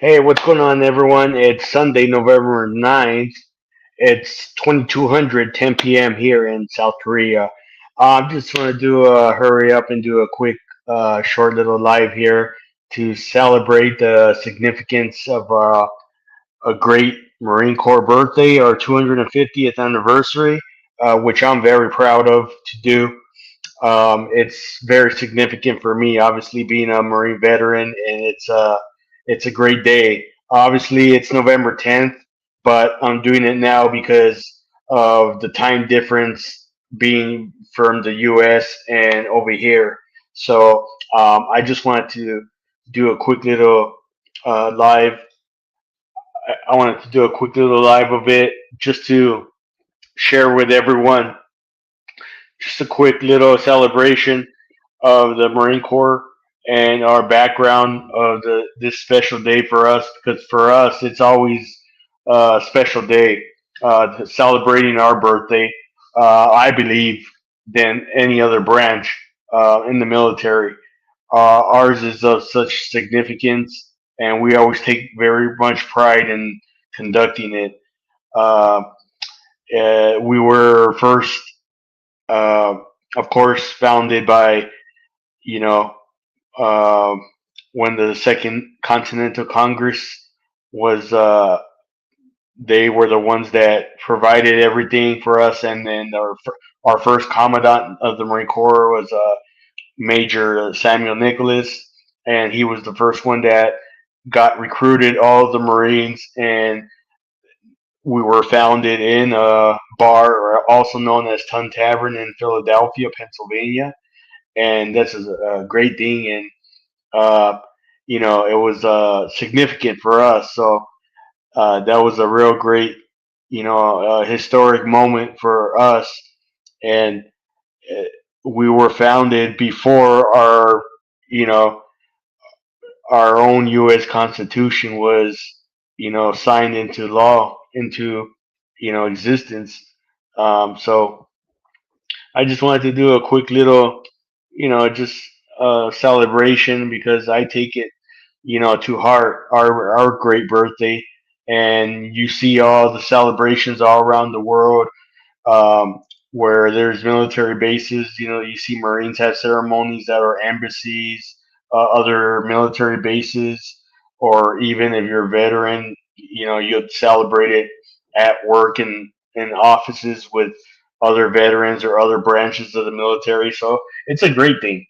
Hey, what's going on, everyone? It's Sunday, November 9th. It's 2200 10 p.m. here in South Korea. I just want to do a hurry up and do a quick, short little live here to celebrate the significance of a great Marine Corps birthday, our 250th anniversary, which I'm very proud of to do. It's very significant for me, obviously being a Marine veteran, and it's a great day. Obviously, it's November 10th, but I'm doing it now because of the time difference being from the U.S. and over here. So I just wanted to do a quick little live. I wanted to do a quick little live of it just to share with everyone just a quick little celebration of the Marine Corps and our background of this special day for us. Because for us, it's always a special day, celebrating our birthday. I believe than any other branch in the military. Ours is of such significance, and we always take very much pride in conducting it. Uh, we were first, uh, of course, founded by you know uh, when the Second Continental Congress was, they were the ones that provided everything for us, and then our first commandant of the Marine Corps was Major Samuel Nicholas, and he was the first one that got recruited all of the Marines, and we were founded in a bar, or also known as Tun Tavern in Philadelphia, Pennsylvania, and this is a great thing, and uh, it was significant for us. So that was a real great, historic moment for us. And uh, we were founded before you know, our own U.S. Constitution was, signed into law, into, existence. So I just wanted to do a quick little, just celebration because I take it, to heart our great birthday, and you see all the celebrations all around the world, um, where there's military bases. You see Marines have ceremonies at our embassies, other military bases, or even if you're a veteran, you'd celebrate it at work and in offices with other veterans or other branches of the military. So it's a great thing,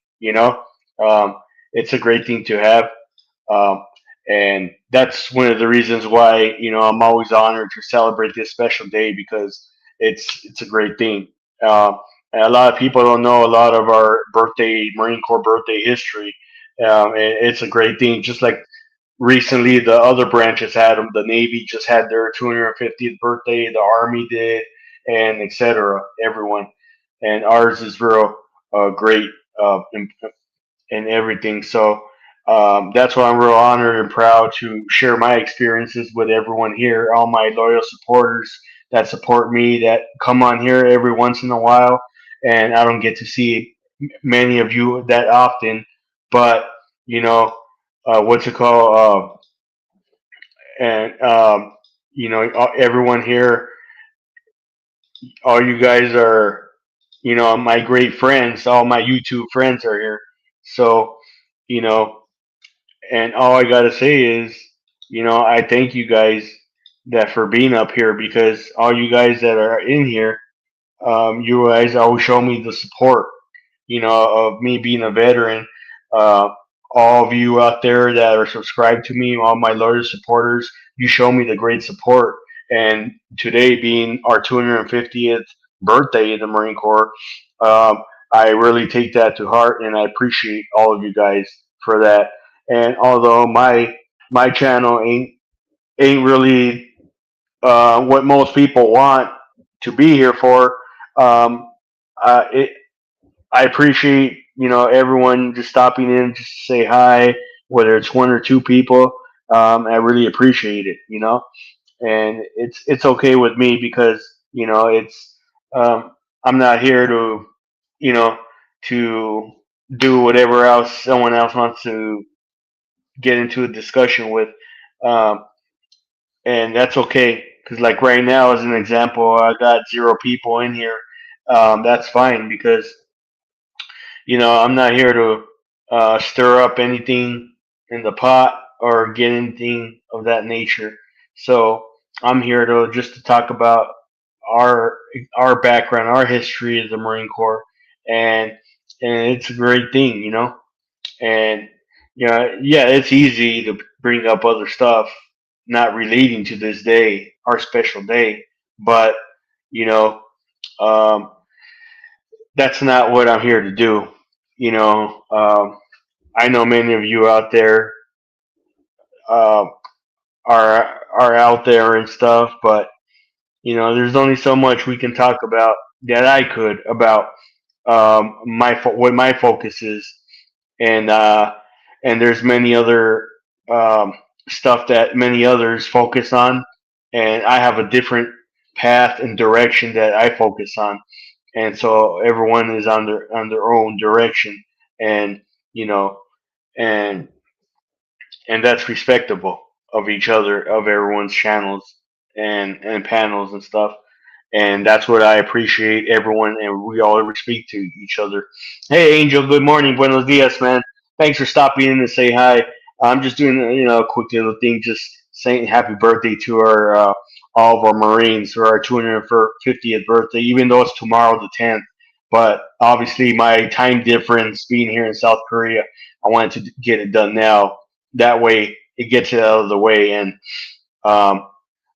Um, it's a great thing to have. Um, and that's one of the reasons why I'm always honored to celebrate this special day because it's a great thing. And a lot of people don't know a lot of our Marine Corps birthday history. And it's a great thing. Just like recently, the other branches had them. The Navy just had their 250th birthday. The Army did, and etc. Everyone, and ours is real great. And everything. So that's why I'm real honored and proud to share my experiences with everyone here, all my loyal supporters that support me, that come on here every once in a while. And I don't get to see many of you that often, but you know, what's it called? And everyone here, all you guys are, my great friends. All my YouTube friends are here. So, you know, And all I gotta say is, I thank you guys that for being up here because all you guys that are in here, you guys always show me the support, of me being a veteran. Uh, all of you out there that are subscribed to me, all my loyal supporters, you show me the great support. And today being our 250th birthday in the Marine Corps, um, I really take that to heart, and I appreciate all of you guys for that. And although my channel ain't really what most people want to be here for, um, it I appreciate everyone just stopping in just to say hi, whether it's one or two people. I really appreciate it, and it's okay with me because it's I'm not here to you know to do whatever else someone else wants to get into a discussion with. um, and that's okay. Because like right now, as an example, I got zero people in here. That's fine because I'm not here to stir up anything in the pot or get anything of that nature. So I'm here to talk about our our background, our history as the Marine Corps, and and it's a great thing. And yeah, it's easy to bring up other stuff not relating to this day, our special day, but you know, um, that's not what I'm here to do. You know, I know many of you out there uh, are out there and stuff, but there's only so much we can talk about that I could about what my focus is, and there's many other um, stuff that many others focus on, and I have a different path and direction that I focus on, and so everyone is on their own direction, and you know, and and that's respectable of each other, of everyone's channels and panels and stuff. And that's what I appreciate everyone, and we all speak to each other. Hey, Angel, good morning, buenos dias, man. Thanks for stopping in to say hi. I'm just doing a quick little thing, just saying happy birthday to our all of our Marines for our 250th birthday, even though it's tomorrow the 10th. But obviously, my time difference being here in South Korea, I wanted to get it done now. That way, it gets it out of the way, and um,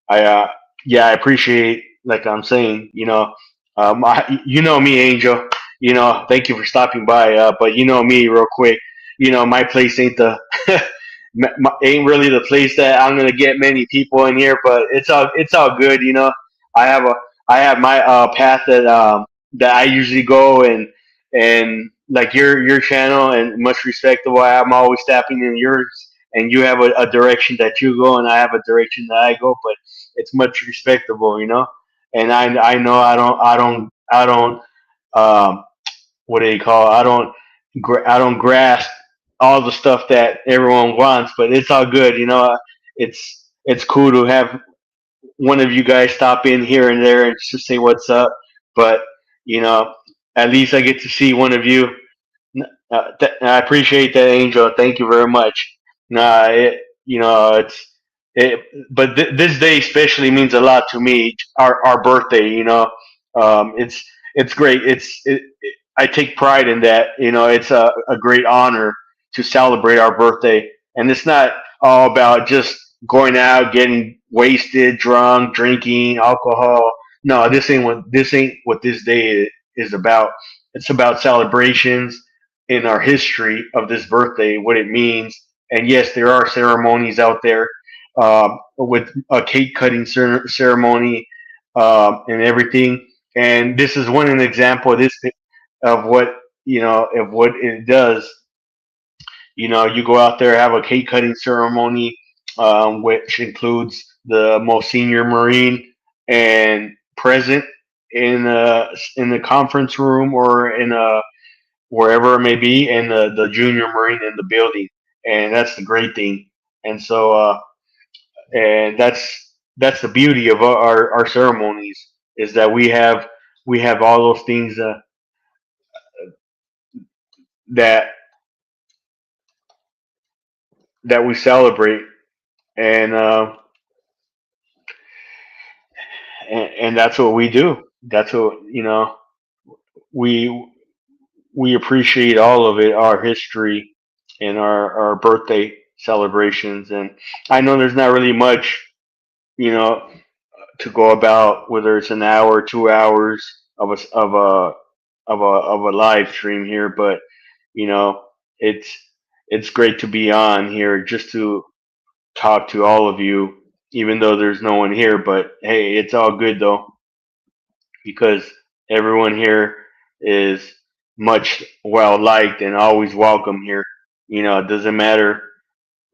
I yeah, I appreciate, like I'm saying, you know me, Angel. Thank you for stopping by. But you know me, real quick. My place ain't the ain't really the place that I'm gonna get many people in here, but it's all good. I have a I have my path that I usually go, and like your channel, and much respectable. I'm always tapping in yours, and you have a direction that you go, and I have a direction that I go, but it's much respectable. And I know I don't what do you call it? I don't grasp all the stuff that everyone wants, but it's all good. It's cool to have one of you guys stop in here and there and just say what's up. But you know, at least I get to see one of you. I appreciate that, Angel. Thank you very much. Nah, it's it, but this day especially means a lot to me. Our birthday, it's great. I take pride in that. It's a great honor to celebrate our birthday, and it's not all about just going out, getting wasted, drunk, drinking alcohol. No, this ain't what this day is about. It's about celebrations in our history of this birthday, what it means. And yes, there are ceremonies out there with a cake cutting ceremony and everything. And this is one an example of what it does. You go out there, have a cake cutting ceremony, which includes the most senior Marine and present in the conference room or in a wherever it may be, and the junior Marine in the building, and that's the great thing. And so, and that's the beauty of our ceremonies, is that we have all those things that that we celebrate, and and that's what we do. That's what we we appreciate all of it, our history and our birthday celebrations. And I know there's not really much you know to go about, whether it's an hour, 2 hours of a live stream here, but you know, it's it's great to be on here just to talk to all of you, even though there's no one here. But hey, it's all good though, because everyone here is much well liked and always welcome here. It doesn't matter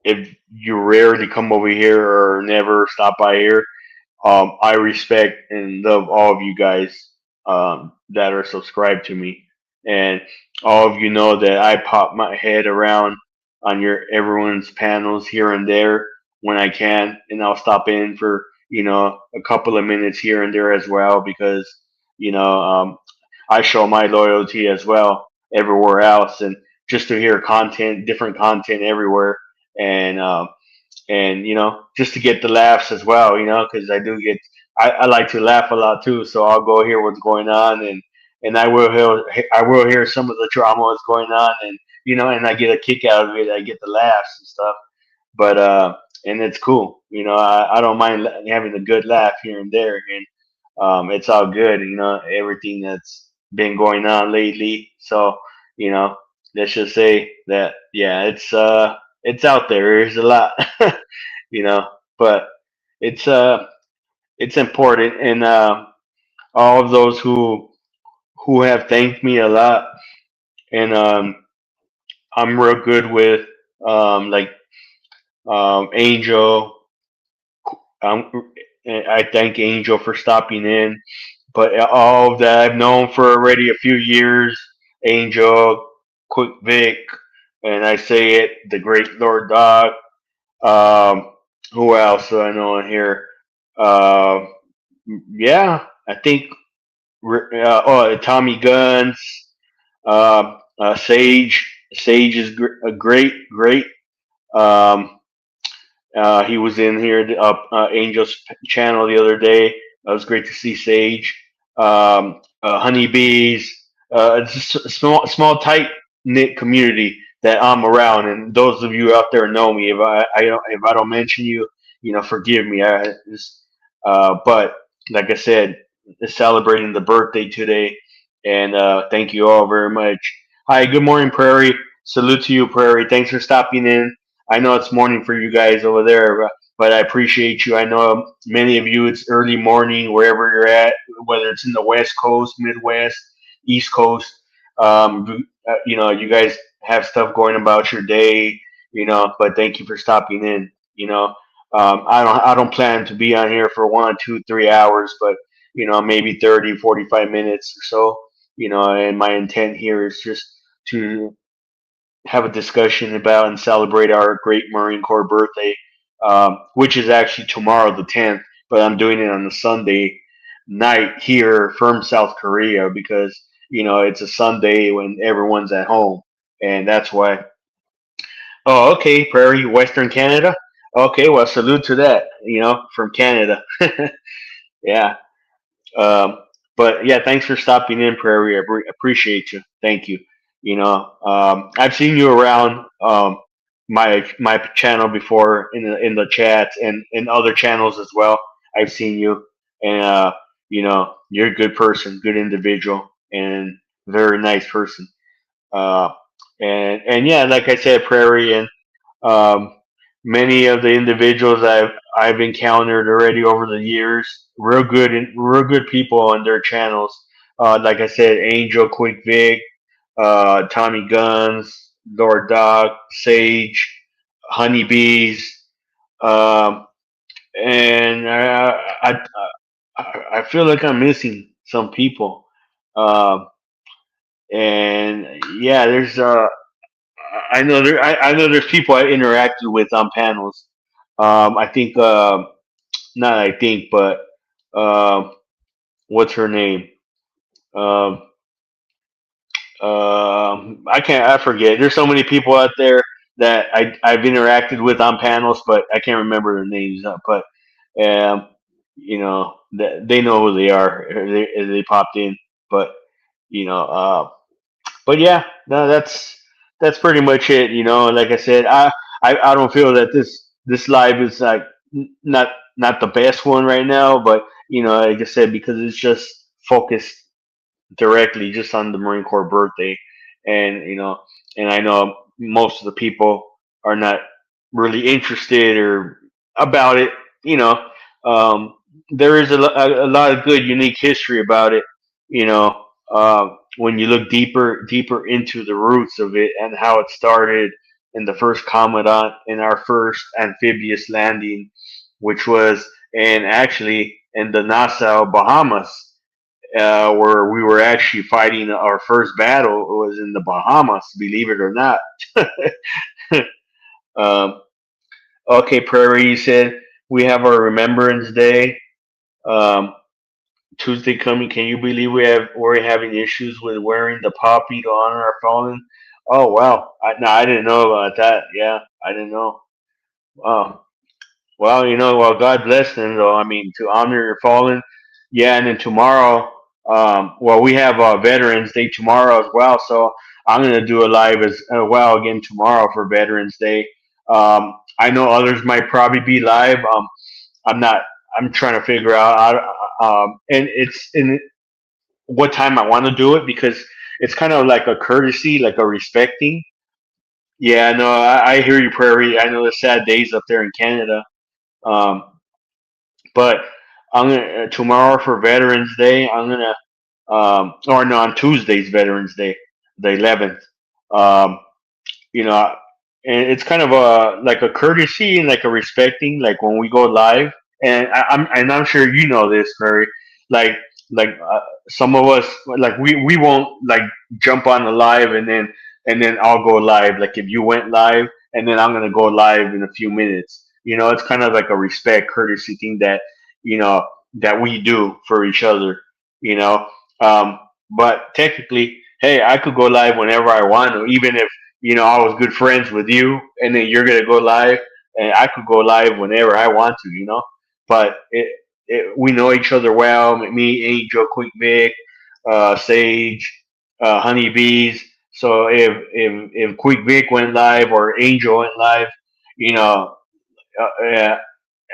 if you rarely come over here or never stop by here. I respect and love all of you guys that are subscribed to me, and all of you know that I pop my head around on your everyone's panels here and there, when I can, and I'll stop in for a couple of minutes here and there as well because you know I show my loyalty as well everywhere else, and just to hear content, different content everywhere, and just to get the laughs as well, because I like to laugh a lot too, so I'll go hear what's going on, and I will hear some of the drama that's going on, and and I get a kick out of it. I get the laughs and stuff, but and it's cool. I don't mind having a good laugh here and there, and it's all good. Everything that's been going on lately. So you know, let's just say that yeah, it's out there. There's a lot, you know, but it's it's important, and all of those who have thanked me a lot, and I'm real good with like Angel. Um, I thank Angel for stopping in, but all that I've known for already a few years, Angel, Quick Vic, and I say it, the Great Lord Dog. Um, who else do I know in here? Uh, yeah, I think Tommy Guns, Sage. Sage is a great, great. Um, he was in here, Angel's channel the other day. It was great to see Sage. Honeybees. It's just a small, tight knit community that I'm around, and those of you out there know me. If I don't mention you, forgive me. But like I said, celebrating the birthday today, and thank you all very much. Hi, good morning, Prairie. Salute to you, Prairie. Thanks for stopping in. I know it's morning for you guys over there, but I appreciate you. I know many of you, it's early morning wherever you're at, whether it's in the West Coast, Midwest, East Coast. You guys have stuff going about your day, but thank you for stopping in. I don't plan to be on here for 1, 2, 3 hours, but maybe 30, 45 minutes or so. And my intent here is just to have a discussion about and celebrate our great Marine Corps birthday, which is actually tomorrow, the 10th, but I'm doing it on a Sunday night here from South Korea because, it's a Sunday when everyone's at home. And that's why. Oh, okay, Prairie, Western Canada. Okay, well, salute to that, from Canada. Yeah. Um, but yeah, thanks for stopping in, Prairie. Appreciate you. Thank you. I've seen you around my channel before in the chats and in other channels as well. I've seen you, and you're a good person, good individual, and very nice person. Uh, and yeah, like I said, Prairie, and um, many of the individuals I've encountered already over the years, real good people on their channels. Like I said, Angel, Quick Vic, Tommy Guns, Lord Dog, Sage, Honeybees, um, and I feel like I'm missing some people. Um, and yeah, I know there's people I interacted with on panels. I think not I think, but uh, what's her name? Um, I forget. There's so many people out there that I've interacted with on panels, but I can't remember their names. But um, they know who they are. They popped in, but you know, but yeah, no, that's pretty much it. Like I said, I don't feel that this live is like not the best one right now, but like I said, because it's just focused directly just on the Marine Corps birthday, and and I know most of the people are not really interested or about it. You know, um, there is a lot of good, unique history about it. When you look deeper into the roots of it and how it started in the first commandant in our first amphibious landing, which was actually in the Nassau, Bahamas, where we were actually fighting our first battle. It was in the Bahamas, believe it or not. um, Okay, Prairie, you said we have our Remembrance Day. Um, Tuesday coming. Can you believe we're having issues with wearing the poppy to honor our fallen? Oh wow! No, I didn't know about that. Yeah, I didn't know. Wow. Well, well, God bless them, though. I mean, to honor your fallen. Yeah, and then tomorrow, well, we have Veterans Day tomorrow as well. So I'm gonna do a live as well again tomorrow for Veterans Day. I know others might probably be live. I'm not. I'm trying to figure out. And it's in what time I want to do it because it's kind of like a courtesy, like a respecting. Yeah, no, I hear you, Prairie. I know the sad days up there in Canada. Um, But I'm gonna tomorrow for Veterans Day. I'm gonna or no, on Tuesday's Veterans Day, the 11th. Um, you know, and it's kind of a like a courtesy and like a respecting, like when we go live. And I'm sure you know this, Mary. Like some of us, like we won't like jump on the live and then I'll go live. Like if you went live and then I'm gonna go live in a few minutes. It's kind of like a respect, courtesy thing you know that we do for each other. You know, um, but technically, hey, I could go live whenever I want to, even if I was good friends with you, and then you're gonna go live, and I could go live whenever I want to. But we know each other well. Me, Angel, Quick Vic, Sage, Honeybees. So if Quick Vic went live or Angel went live, you know, uh,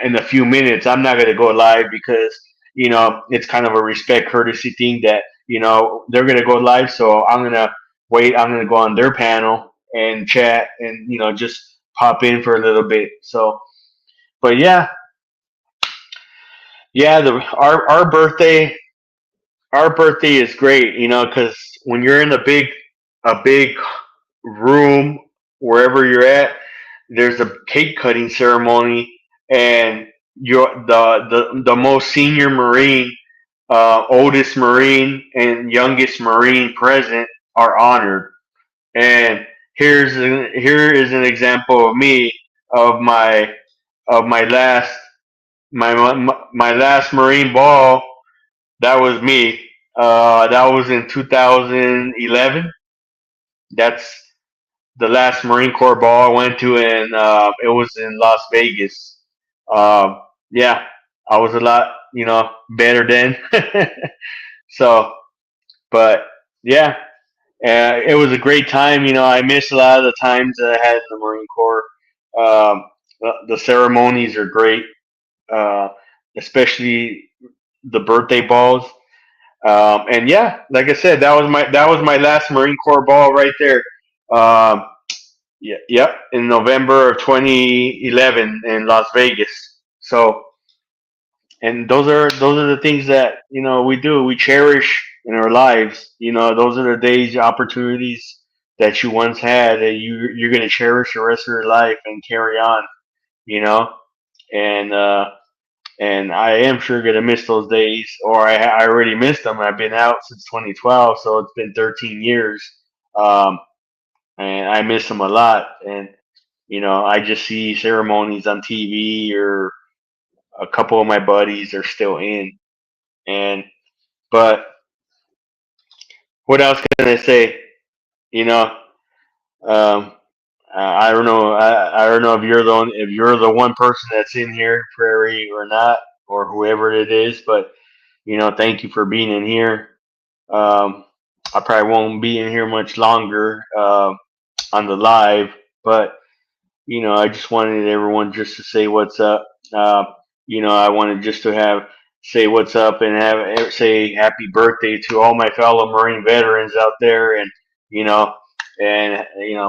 in a few minutes. I'm not going to go live because it's kind of a respect courtesy thing that they're going to go live. So I'm going to wait. I'm going to go on their panel and chat and just pop in for a little bit. So, but yeah, yeah. Our birthday is great. Because when you're in a big room wherever you're at, there's a cake cutting ceremony, and the most senior Marine, oldest Marine, and youngest Marine present are honored. And here is an example of me of my last my last Marine ball. That was me. That was in 2011. That's the last Marine Corps ball I went to, and it was in Las Vegas. Yeah, I was a lot, better then. So, but yeah, it was a great time. I missed a lot of the times that I had in the Marine Corps. The ceremonies are great, uh, especially the birthday balls. And yeah, like I said, that was my last Marine Corps ball right there. Um, Yeah, yep, in November of 2011 in Las Vegas. So, and those are the things that we do. We cherish in our lives. Those are the days, opportunities that you once had that you're gonna cherish the rest of your life and carry on. You know, and and I am sure gonna miss those days, or I already missed them. I've been out since 2012, so it's been 13 years. Um, and I miss them a lot. And I just see ceremonies on TV, or a couple of my buddies are still in. And but what else can I say? You know, um, I don't know. I don't know if you're the one person that's in here, Prairie, or not, or whoever it is. But thank you for being in here. I probably won't be in here much longer on the live, but I just wanted everyone just to say what's up. Uh, I wanted just to say what's up and say happy birthday to all my fellow Marine veterans out there, and you know,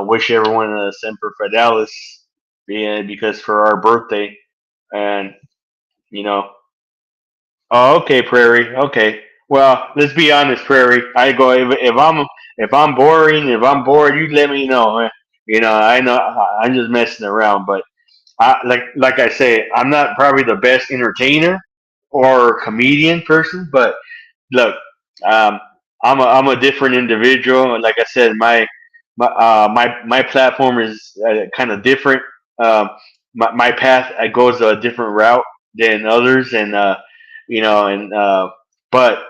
wish everyone a Semper Fidelis, because for our birthday, and you know, oh, okay, Prairie, okay. Well, let's be honest, Prairie. I go if I'm boring, if I'm bored, you let me know. I know I'm just messing around, but like I say, I'm not probably the best entertainer or comedian person, but look, um, I'm a different individual, and like I said, my platform is kind of different. Um, my path goes a different route than others, and and but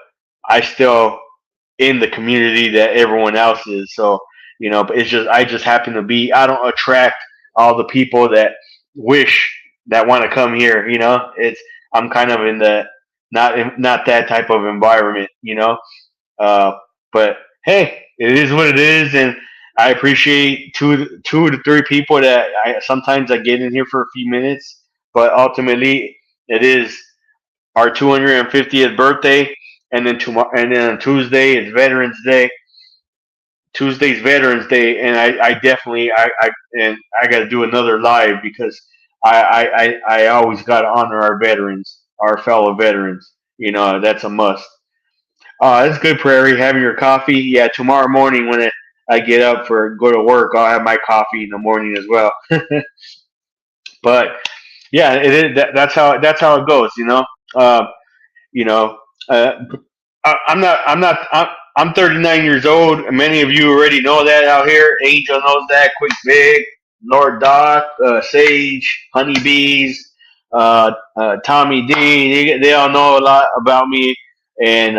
I still in the community that everyone else is. So but it's just I just happen to be. I don't attract all the people that wish that want to come here. It's I'm kind of in the not that type of environment. Uh, but hey, it is what it is, and I appreciate two to three people that I sometimes I get in here for a few minutes, but ultimately it is our 250th birthday, and then tomorrow, and then on Tuesday is Veterans Day. Tuesday's Veterans Day, and I definitely I got to do another live because I always got to honor our veterans, our fellow veterans. That's a must. That's good, Prairie. Having your coffee. Yeah, tomorrow morning when I get up for go to work, I'll have my coffee in the morning as well. But yeah, it is, that's how it goes. Uh, you know, uh, I'm 39 years old. And many of you already know that out here. Angel knows that. Quick Big, Lord Doc, Sage, Honeybees, Tommy D. They all know a lot about me, and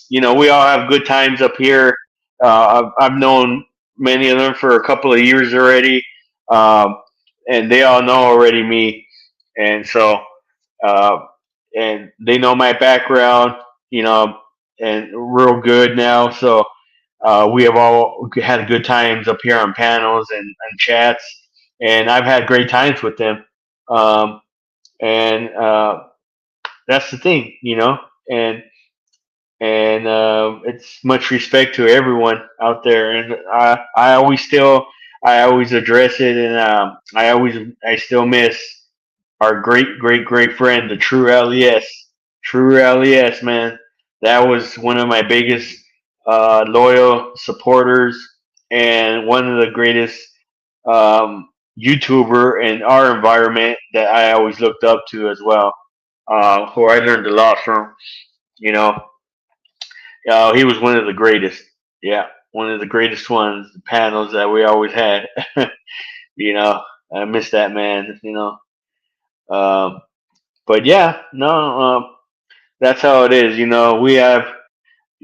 we all have good times up here. I've known many of them for a couple of years already, um, and they all know already me, and so. Uh, and they know my background, you know, and real good now. So we have all had good times up here on panels and chats, and I've had great times with them. Um, and that's the thing, and it's much respect to everyone out there, and I always address it, and I still miss our great friend, the true LES. True LES, man. That was one of my biggest loyal supporters and one of the greatest YouTuber in our environment that I always looked up to as well, who I learned a lot from. You know, he was one of the greatest. Yeah, one of the greatest ones, the panels that we always had. you know, I miss that man. Um, but yeah, no, that's how it is. We have,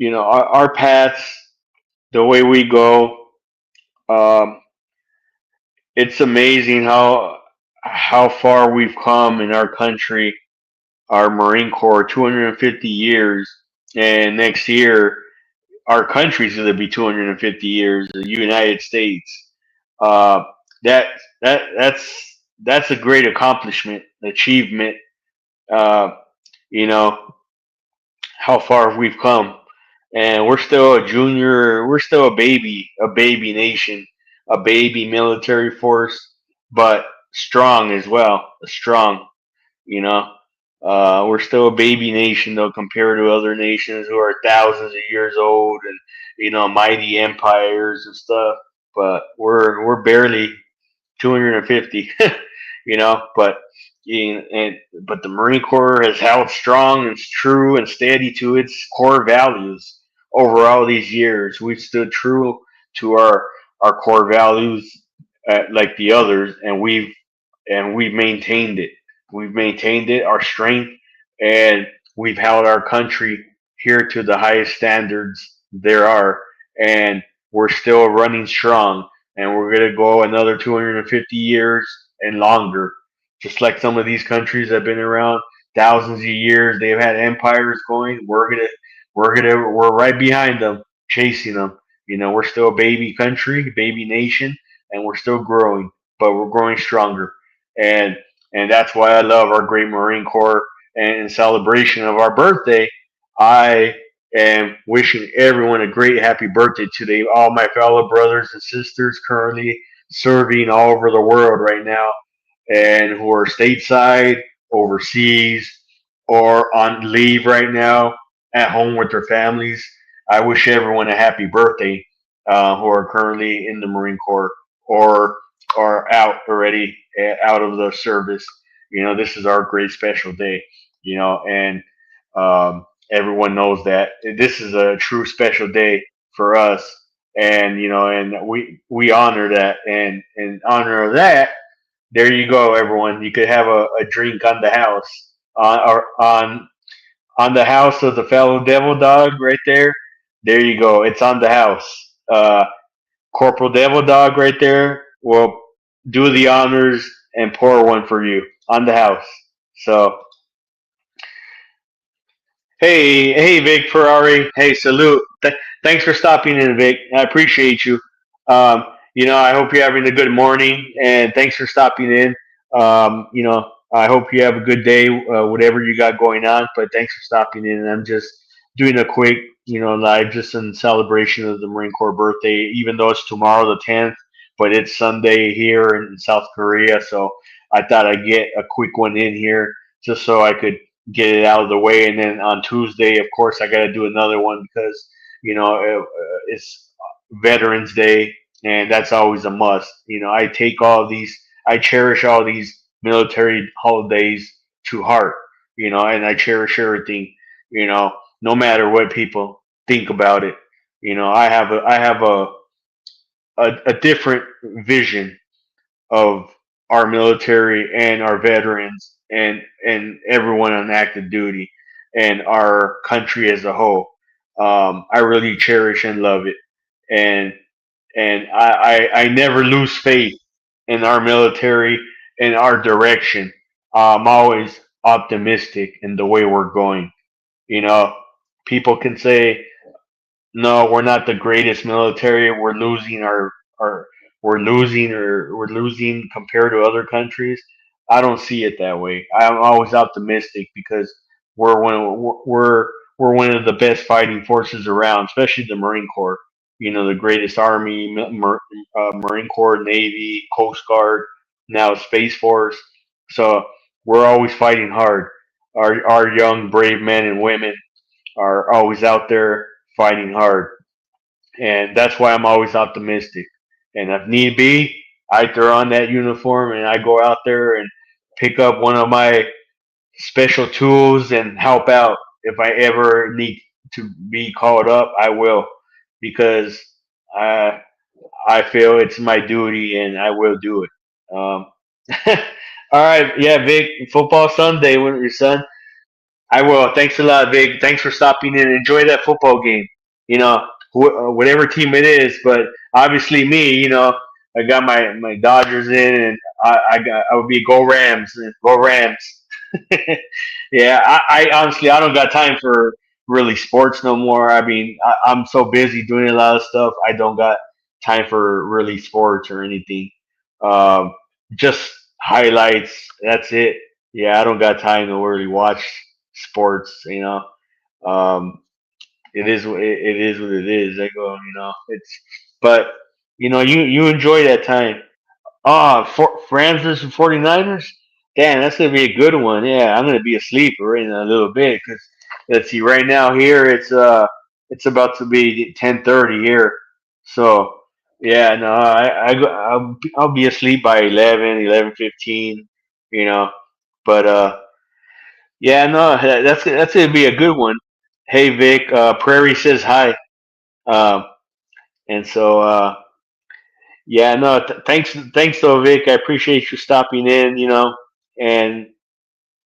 our paths, the way we go. Um, it's amazing how far we've come in our country, our Marine Corps, 250 years, and next year our country's going to be 250 years. The United States. Uh, that that's a great accomplishment, achievement. Uh, you know, how far we've come, and we're still a junior. We're still a baby nation, a baby military force, but strong as well. Strong, you know. We're still a baby nation though, compared to other nations who are thousands of years old and mighty empires and stuff. But we're barely 250, but but the Marine Corps has held strong and true and steady to its core values over all these years. We've stood true to our core values, like the others, and we've maintained it. We've maintained it, our strength, and we've held our country here to the highest standards there are, and we're still running strong, and we're going to go another 250 years and longer. Just like some of these countries have been around thousands of years, they've had empires going. We're right behind them, chasing them. We're still a baby country, baby nation, and we're still growing, but we're growing stronger, and that's why I love our great Marine Corps. And in celebration of our birthday, I am wishing everyone a great happy birthday today. All my fellow brothers and sisters currently serving all over the world right now, and who are stateside, overseas, or on leave right now, at home with their families. I wish everyone a happy birthday, who are currently in the Marine Corps or are out already, out of the service. This is our great special day. And everyone knows that this is a true special day for us, and and we honor that, and in honor of that, There you go, everyone. You could have a drink on the house, or on the house of the fellow devil dog right there. There you go. It's on the house. Corporal Devil Dog right there will do the honors and pour one for you on the house. So, hey, Vic Ferrari. Hey, salute. Thanks for stopping in, Vic. I appreciate you. I hope you're having a good morning, and thanks for stopping in. I hope you have a good day, whatever you got going on. But thanks for stopping in. And I'm just doing a quick, live just in celebration of the Marine Corps birthday, even though it's tomorrow, the 10th, but it's Sunday here in South Korea. So I thought I'd get a quick one in here just so I could get it out of the way. And then on Tuesday, of course, I got to do another one because it's Veterans Day, and that's always a must. I cherish all these military holidays to heart. And I cherish everything. No matter what people think about it. I have a different vision of our military and our veterans and everyone on active duty and our country as a whole. I really cherish and love it, and I never lose faith in our military and our direction. I'm always optimistic in the way we're going. You know, People can say no, we're not the greatest military. Our we're losing compared to other countries. I don't see it that way. I'm always optimistic because we're one of the best fighting forces around, especially the Marine Corps. The greatest Army, Marine Corps, Navy, Coast Guard, now Space Force. So we're always fighting hard. Our young brave men and women are always out there fighting hard, and that's why I'm always optimistic. And if need be, I throw on that uniform and I go out there and pick up one of my special tools and help out. If I ever need to be called up, I will, because I I feel it's my duty and I will do it. All right, yeah, Vic. Football Sunday with your son. I will. Thanks a lot, Vic. Thanks for stopping in. Enjoy that football game. You know, whatever team it is, but obviously me. I got my Dodgers in, and I would be go Rams, go Rams. Yeah, I honestly I don't got time for really sports no more. I mean, I'm so busy doing a lot of stuff. I don't got time for really sports or anything. Um, just highlights. That's it. Yeah, I don't got time to really watch sports. Um, it is what it is. I go. It's but you enjoy that time. Rams versus 49ers? Damn, that's going to be a good one. Yeah, I'm going to be asleep right in a little bit because let's see. Right now here it's about to be 10:30 here. So yeah, no, I'll be asleep by 11:15. You know, but yeah, no, that's going to be a good one. Hey Vic, Prairie says hi. Um, and so yeah, no, thanks, though, Vic. I appreciate you stopping in. And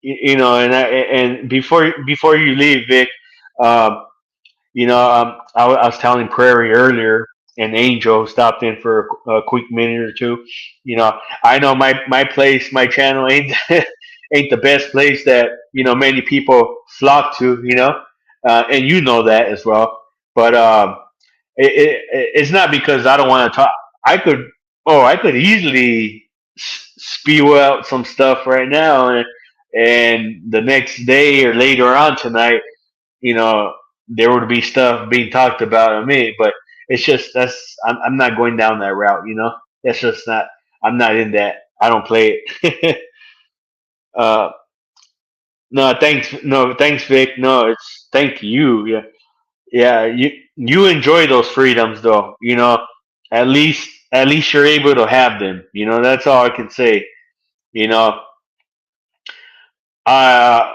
and before you leave, Vic, um, I was telling Prairie earlier, and Angel stopped in for a quick minute or two. I know my place, my channel ain't ain't the best place that many people flock to. And you know that as well. But it's not because I don't want to talk. I could, I could easily spew out some stuff right now, and the next day or later on tonight, you know, there would be stuff being talked about on me. But it's just I'm not going down that route. That's just not. I'm not in that. I don't play it. uh, no, thanks. No, thanks, Vic. No, it's thank you. Yeah. Yeah, you enjoy those freedoms though. At least you're able to have them. That's all I can say. You know, I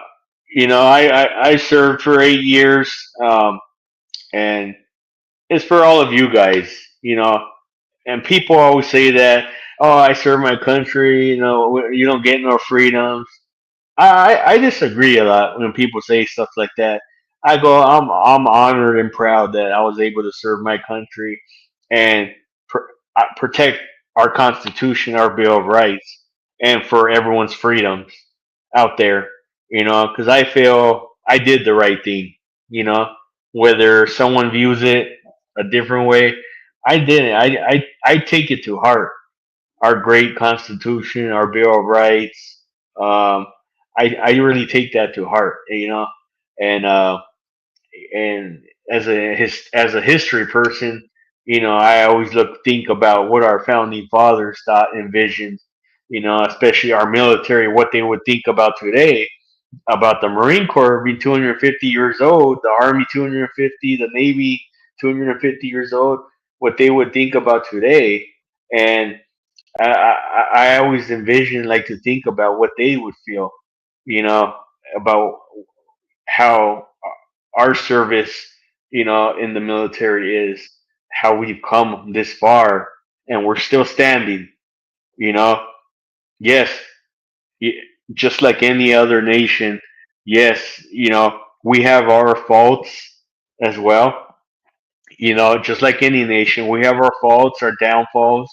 I served for 8 years, and it's for all of you guys. And people always say that. oh, I serve my country. You know, you don't get no freedoms. I disagree a lot when people say stuff like that. I go, I'm honored and proud that I was able to serve my country and protect our Constitution, our Bill of Rights, and for everyone's freedoms out there. You know, because I feel I did the right thing. You know, whether someone views it a different way, I didn't. I take it to heart, our great Constitution, our Bill of Rights. Um, I really take that to heart, you know, and and as a history person, you know, I always think about what our founding fathers thought, envisioned, you know, especially our military, what they would think about today, about the Marine Corps being 250 years old, the Army 250, the Navy 250 years old, what they would think about today, and I always envision, like, to think about what they would feel, you know, about how our service, you know, in the military is, how we've come this far, and we're still standing, you know. Yes, y- just like any other nation, yes, you know, we have our faults as well. You know, just like any nation, we have our faults, our downfalls,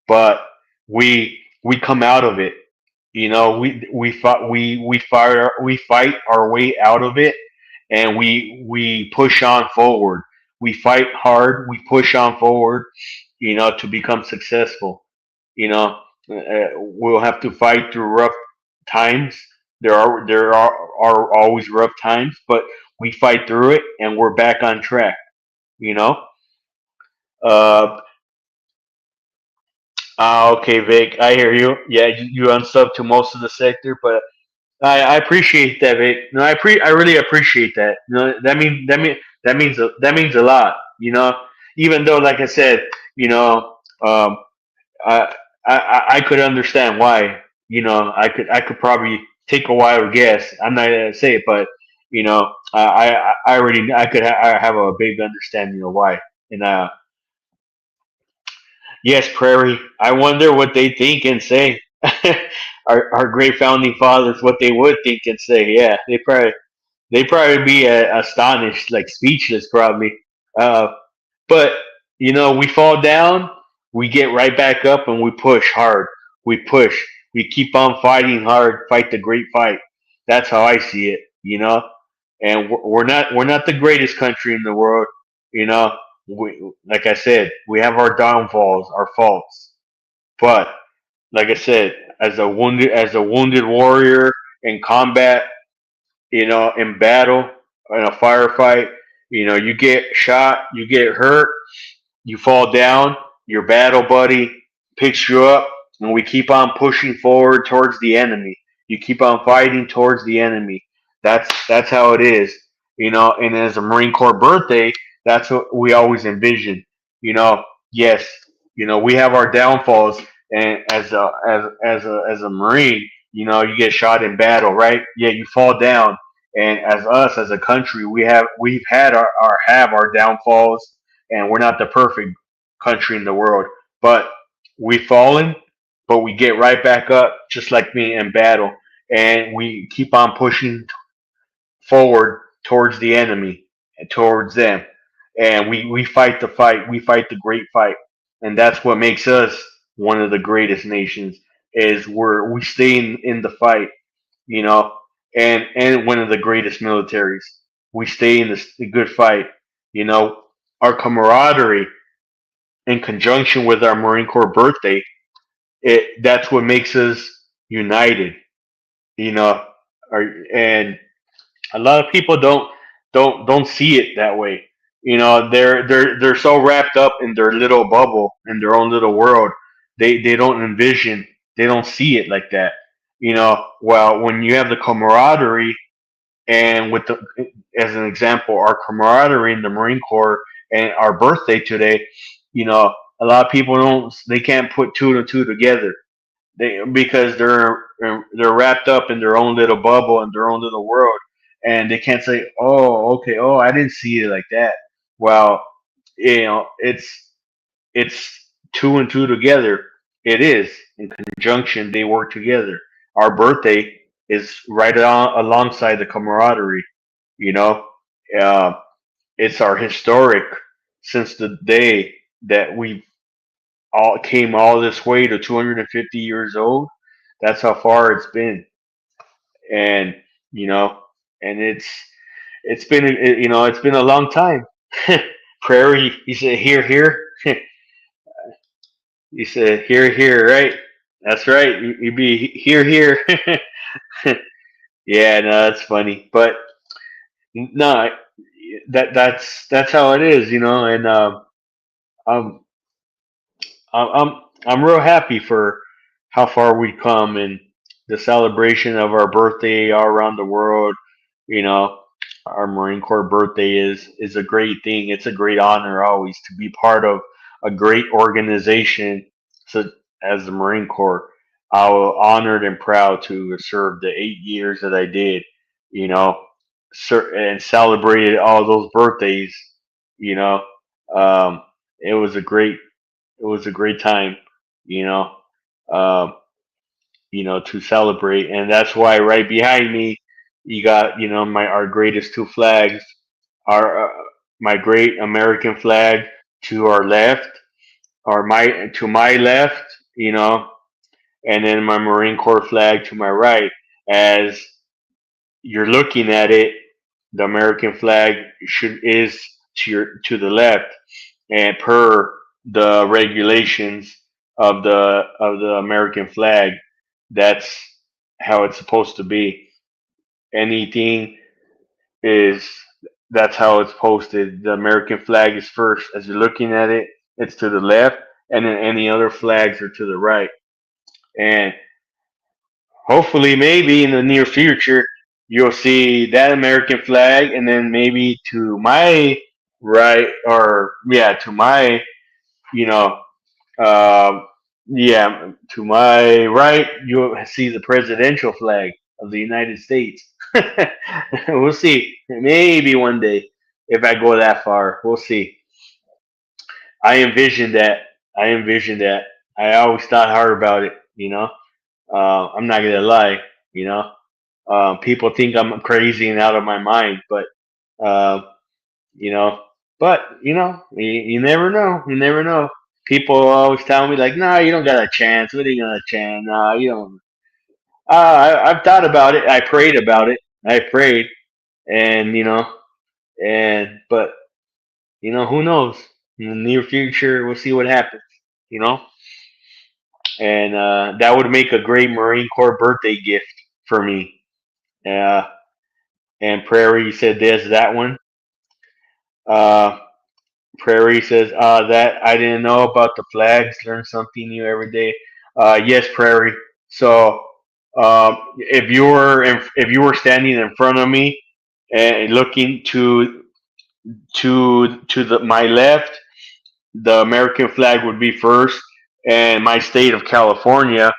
but we come out of it. You know, we fight our way out of it, and we push on forward. We fight hard. We push on forward. You know, to become successful. You know, we'll have to fight through rough times. There are always rough times, but we fight through it, and we're back on track. You know. Uh, okay, Vic, I hear you. Yeah, you unsubbed to most of the sector, but I appreciate that, Vic. No, I really appreciate that. You know, that means a lot. You know, even though, like I said, you know, I, I could understand why. You know, I could probably take a wild guess. I'm not gonna say it, but you know, I already I have a big understanding of why. And yes, Prairie. I wonder what they think and say. Our great founding fathers, what they would think and say. Yeah, they probably be astonished, like speechless, probably. Uh, but you know, we fall down, we get right back up, and we push hard. We push. We keep on fighting hard. Fight the great fight. That's how I see it. You know, and we're not the greatest country in the world. You know, like I said, we have our downfalls, our faults. But like I said, as a wounded warrior in combat, you know, in battle, in a firefight, you know, you get shot, you get hurt, you fall down, your battle buddy picks you up, and we keep on pushing forward towards the enemy. You keep on fighting towards the enemy. That's how it is, you know. And as a Marine Corps birthday, that's what we always envision. You know, yes, you know, we have our downfalls, and as a Marine, you know, you get shot in battle, right? Yeah, you fall down, and as us as a country, we've had our downfalls, and we're not the perfect country in the world, but we've fallen, but we get right back up, just like me, in battle, and we keep on pushing forward towards the enemy and towards them, and we fight the fight, we fight the great fight, and that's what makes us one of the greatest nations. Is we stay in the fight, you know, and one of the greatest militaries. We stay in the good fight, you know. Our camaraderie, in conjunction with our Marine Corps birthday, that's what makes us united, you know. And a lot of people don't see it that way. You know, they're so wrapped up in their little bubble, in their own little world. They don't envision, they don't see it like that. You know, well, when you have the camaraderie, and as an example, our camaraderie in the Marine Corps and our birthday today, you know, a lot of people they can't put two and two together. Because they're wrapped up in their own little bubble and their own little world, and they can't say, oh, okay, oh, I didn't see it like that. Well, you know, it's two and two together. It is in conjunction. They work together. Our birthday is right alongside the camaraderie. You know, uh, it's our historic since the day that we all came all this way to 250 years old. That's how far it's been, and you know, and it's been it's been a long time. Prairie, he said here here. He said here here, right? That's right. You be here here. Yeah, no, that's funny, but no, that's how it is, and um, I'm real happy for how far we come and the celebration of our birthday all around the world. You know, our Marine Corps birthday is a great thing. It's a great honor always to be part of a great organization. So as the Marine Corps, I was honored and proud to have served the 8 years that I did. You know, and celebrated all those birthdays. You know, um, it was a great time, you know, um, to celebrate, and that's why right behind me, you got my our greatest two flags, our my great American flag to our left, or my to my left, and then my Marine Corps flag to my right. As you're looking at it, the American flag is to the left, and per the regulations of the American flag, that's how it's supposed to be. Anything is That's how it's posted. The American flag is first. As you're looking at it, it's to the left, and then any other flags are to the right. And hopefully, maybe in the near future, you'll see that American flag, and then maybe to my right, or yeah, to my you know Um, yeah, to my right, you'll see the presidential flag of the United States. We'll see. Maybe one day, if I go that far, we'll see. I envision that. I envision that. I always thought hard about it. I'm not gonna lie. You know, people think I'm crazy and out of my mind, but uh, you know. But you never know. You never know. People always tell me like, "Nah, you don't got a chance. What are you gonna chance? Nah, you don't." I've thought about it. I prayed about it. I prayed, and but who knows? In the near future, we'll see what happens. You know, and that would make a great Marine Corps birthday gift for me. Uh, and Prairie said there's that one. Uh, Prairie says, that I didn't know about the flags. Learn something new every day. Yes, Prairie. So, if you were standing in front of me and looking to the my left, the American flag would be first, and my state of California,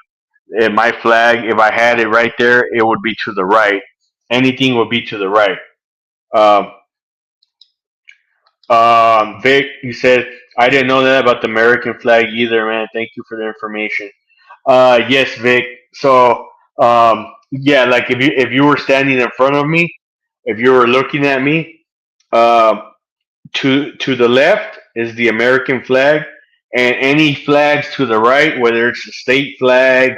and my flag, if I had it right there, it would be to the right. Anything would be to the right. Um, Vic, you said I didn't know that about the American flag either, man. Thank you for the information. Yes, Vic. So, yeah, like if you were standing in front of me, if you were looking at me, uh, to the left is the American flag, and any flags to the right, whether it's a state flag,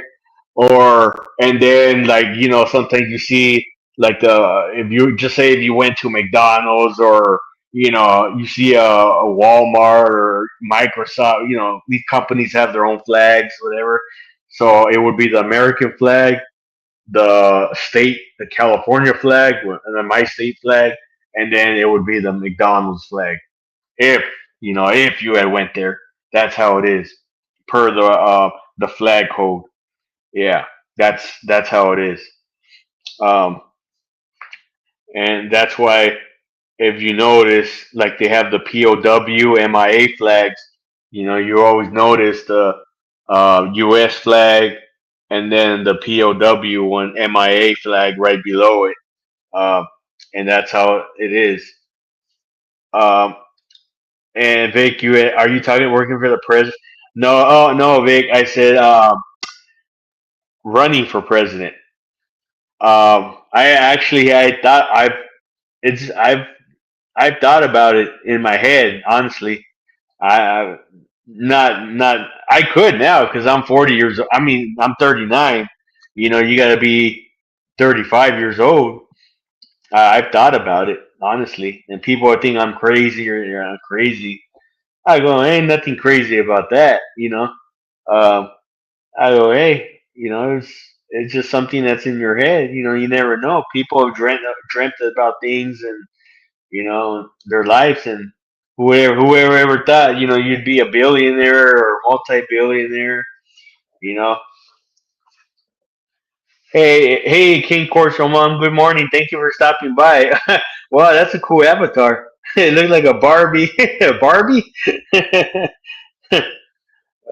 or and then like sometimes you see like if you just say if you went to McDonald's, or you see a Walmart or Microsoft, these companies have their own flags, whatever. So it would be the American flag, the California flag, and then my state flag, and then it would be the McDonald's flag. If you had went there, that's how it is per the flag code. Yeah, that's how it is. Um, and that's why if you notice, like they have the POW MIA flags. You always notice the U.S. flag, and then the POW one MIA flag right below it. Um, and that's how it is. Um, and Vic, are you talking working for the president? No, oh no, Vic. I said running for president. I thought it's I've thought about it in my head. Honestly, I not I could now because I'm 40 years old. I mean, I'm 39. You know, you got to be 35 years old. I've thought about it honestly, and people think I'm crazy or I'm crazy. I go, ain't nothing crazy about that. Um, I go, hey, it's just something that's in your head. You never know. People have dreamt about things and their lives, and whoever ever thought you'd be a billionaire or multi-billionaire. You know. Hey, King Corso Mom. Good morning. Thank you for stopping by. Wow, that's a cool avatar. It looks like a Barbie. A Barbie.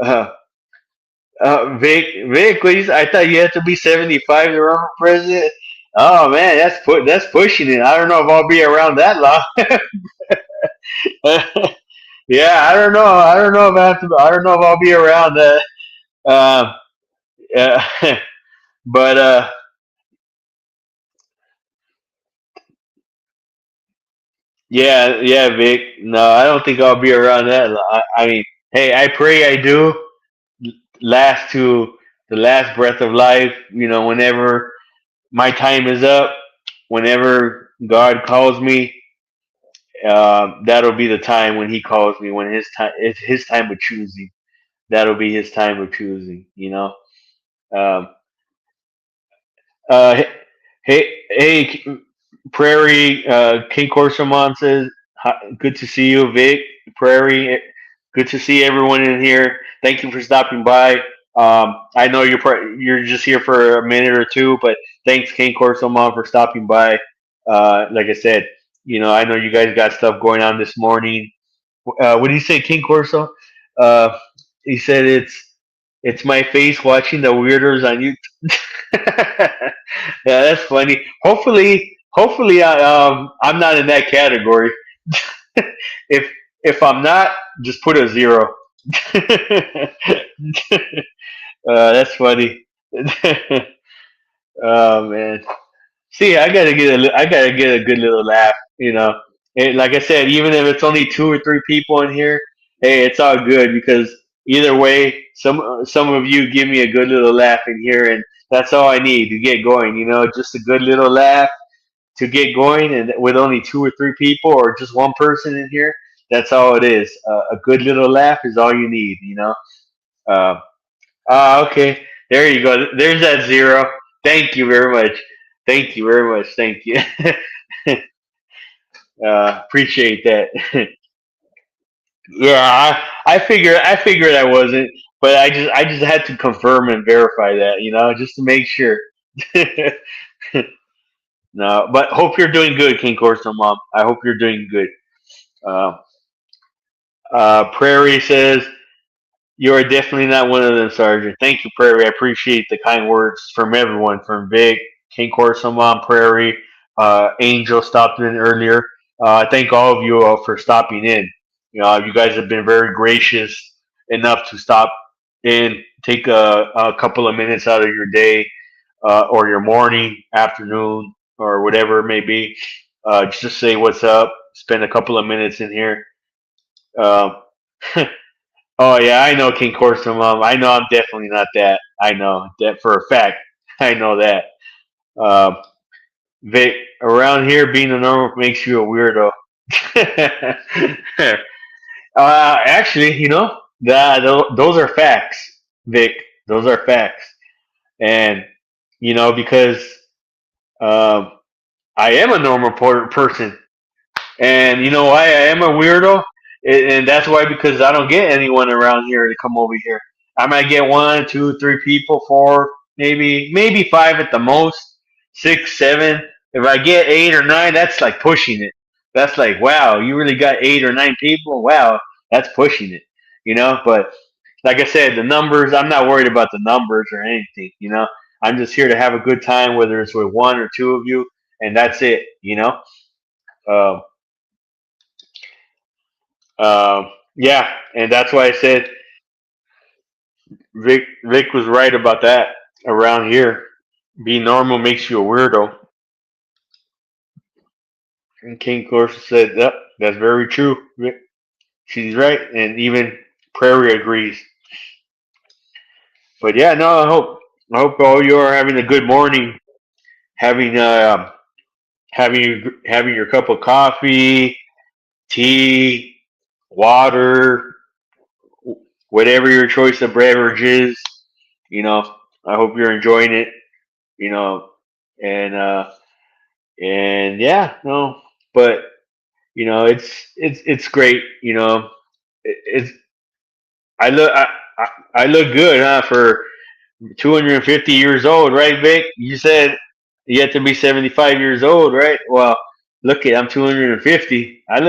uh, Vic, please. I thought you had to be 75 to run for president. Oh man, that's pushing it. I don't know if I'll be around that long. Yeah, I don't know. I don't know if I have to. I don't know if I'll be around that. Um, yeah, but yeah, yeah, Vic. No, I don't think I'll be around that. I mean, hey, I pray I do last to the last breath of life. Whenever my time is up, whenever God calls me, that'll be the time when He calls me. When it's His time of choosing. That'll be His time of choosing. Um, Uh, hey, Prairie. King Corsamon says, "Hi, good to see you, Vic. Prairie, good to see everyone in here. Thank you for stopping by. I know you're just here for a minute or two, but thanks, King Corsamon, for stopping by. Like I said, I know you guys got stuff going on this morning. What do you say, King Corso? Uh, he said it's my face watching the weirdos on YouTube. Yeah, that's funny. Hopefully, I'm not in that category. if if I'm not, just put a zero. That's funny. Oh man. See, I gotta get a good little laugh. Like I said, even if it's only two or three people in here, hey, it's all good because either way, some of you give me a good little laugh in here, and that's all I need to get going. Just a good little laugh to get going, and with only two or three people or just one person in here, that's all it is. A good little laugh is all you need. Uh, okay. There you go. There's that zero. Thank you very much. Thank you very much. Thank you. Appreciate that. Yeah, I figured I wasn't, but I just had to confirm and verify that, just to make sure. No, but hope you're doing good, King Corso Mom. I hope you're doing good. Uh, Prairie says, you are definitely not one of them, Sergeant. Thank you, Prairie. I appreciate the kind words from everyone, from Vic, King Corso Mom, Prairie, Angel stopped in earlier. Thank all of you for stopping in. You guys have been very gracious enough to stop in, take a couple of minutes out of your day or your morning, afternoon, or whatever it may be, just to say what's up, spend a couple of minutes in here. Um, oh yeah, I know King Corso Mom. I know I'm definitely not that. I know that for a fact. I know that. Uh, Vic, around here, being a normal makes you a weirdo. Actually, those are facts, Vic. Those are facts, and because um, I am a normal person. And you know why I am a weirdo? And that's why, because I don't get anyone around here to come over here. I might get one, two, three people, four, maybe five at the most, six, seven. If I get eight or nine, that's like pushing it. That's like, wow, you really got eight or nine people? Wow, that's pushing it. But like I said, the numbers, I'm not worried about the numbers or anything. I'm just here to have a good time, whether it's with one or two of you, and that's it. Um, yeah, and that's why I said, Vic was right about that. Around here, being normal makes you a weirdo. And King Corso said, "Yep, that's very true. Vic. She's right." And even Prairie agrees. But yeah, no, I hope all you are having a good morning, having having your cup of coffee, tea, water, whatever your choice of beverage is. You know, I hope you're enjoying it. You know, and yeah, no, but it's great. It's I look good, huh? For 250 years old, right, Vic? You said you have to be 75 years old, right? Well, look at I'm 250. I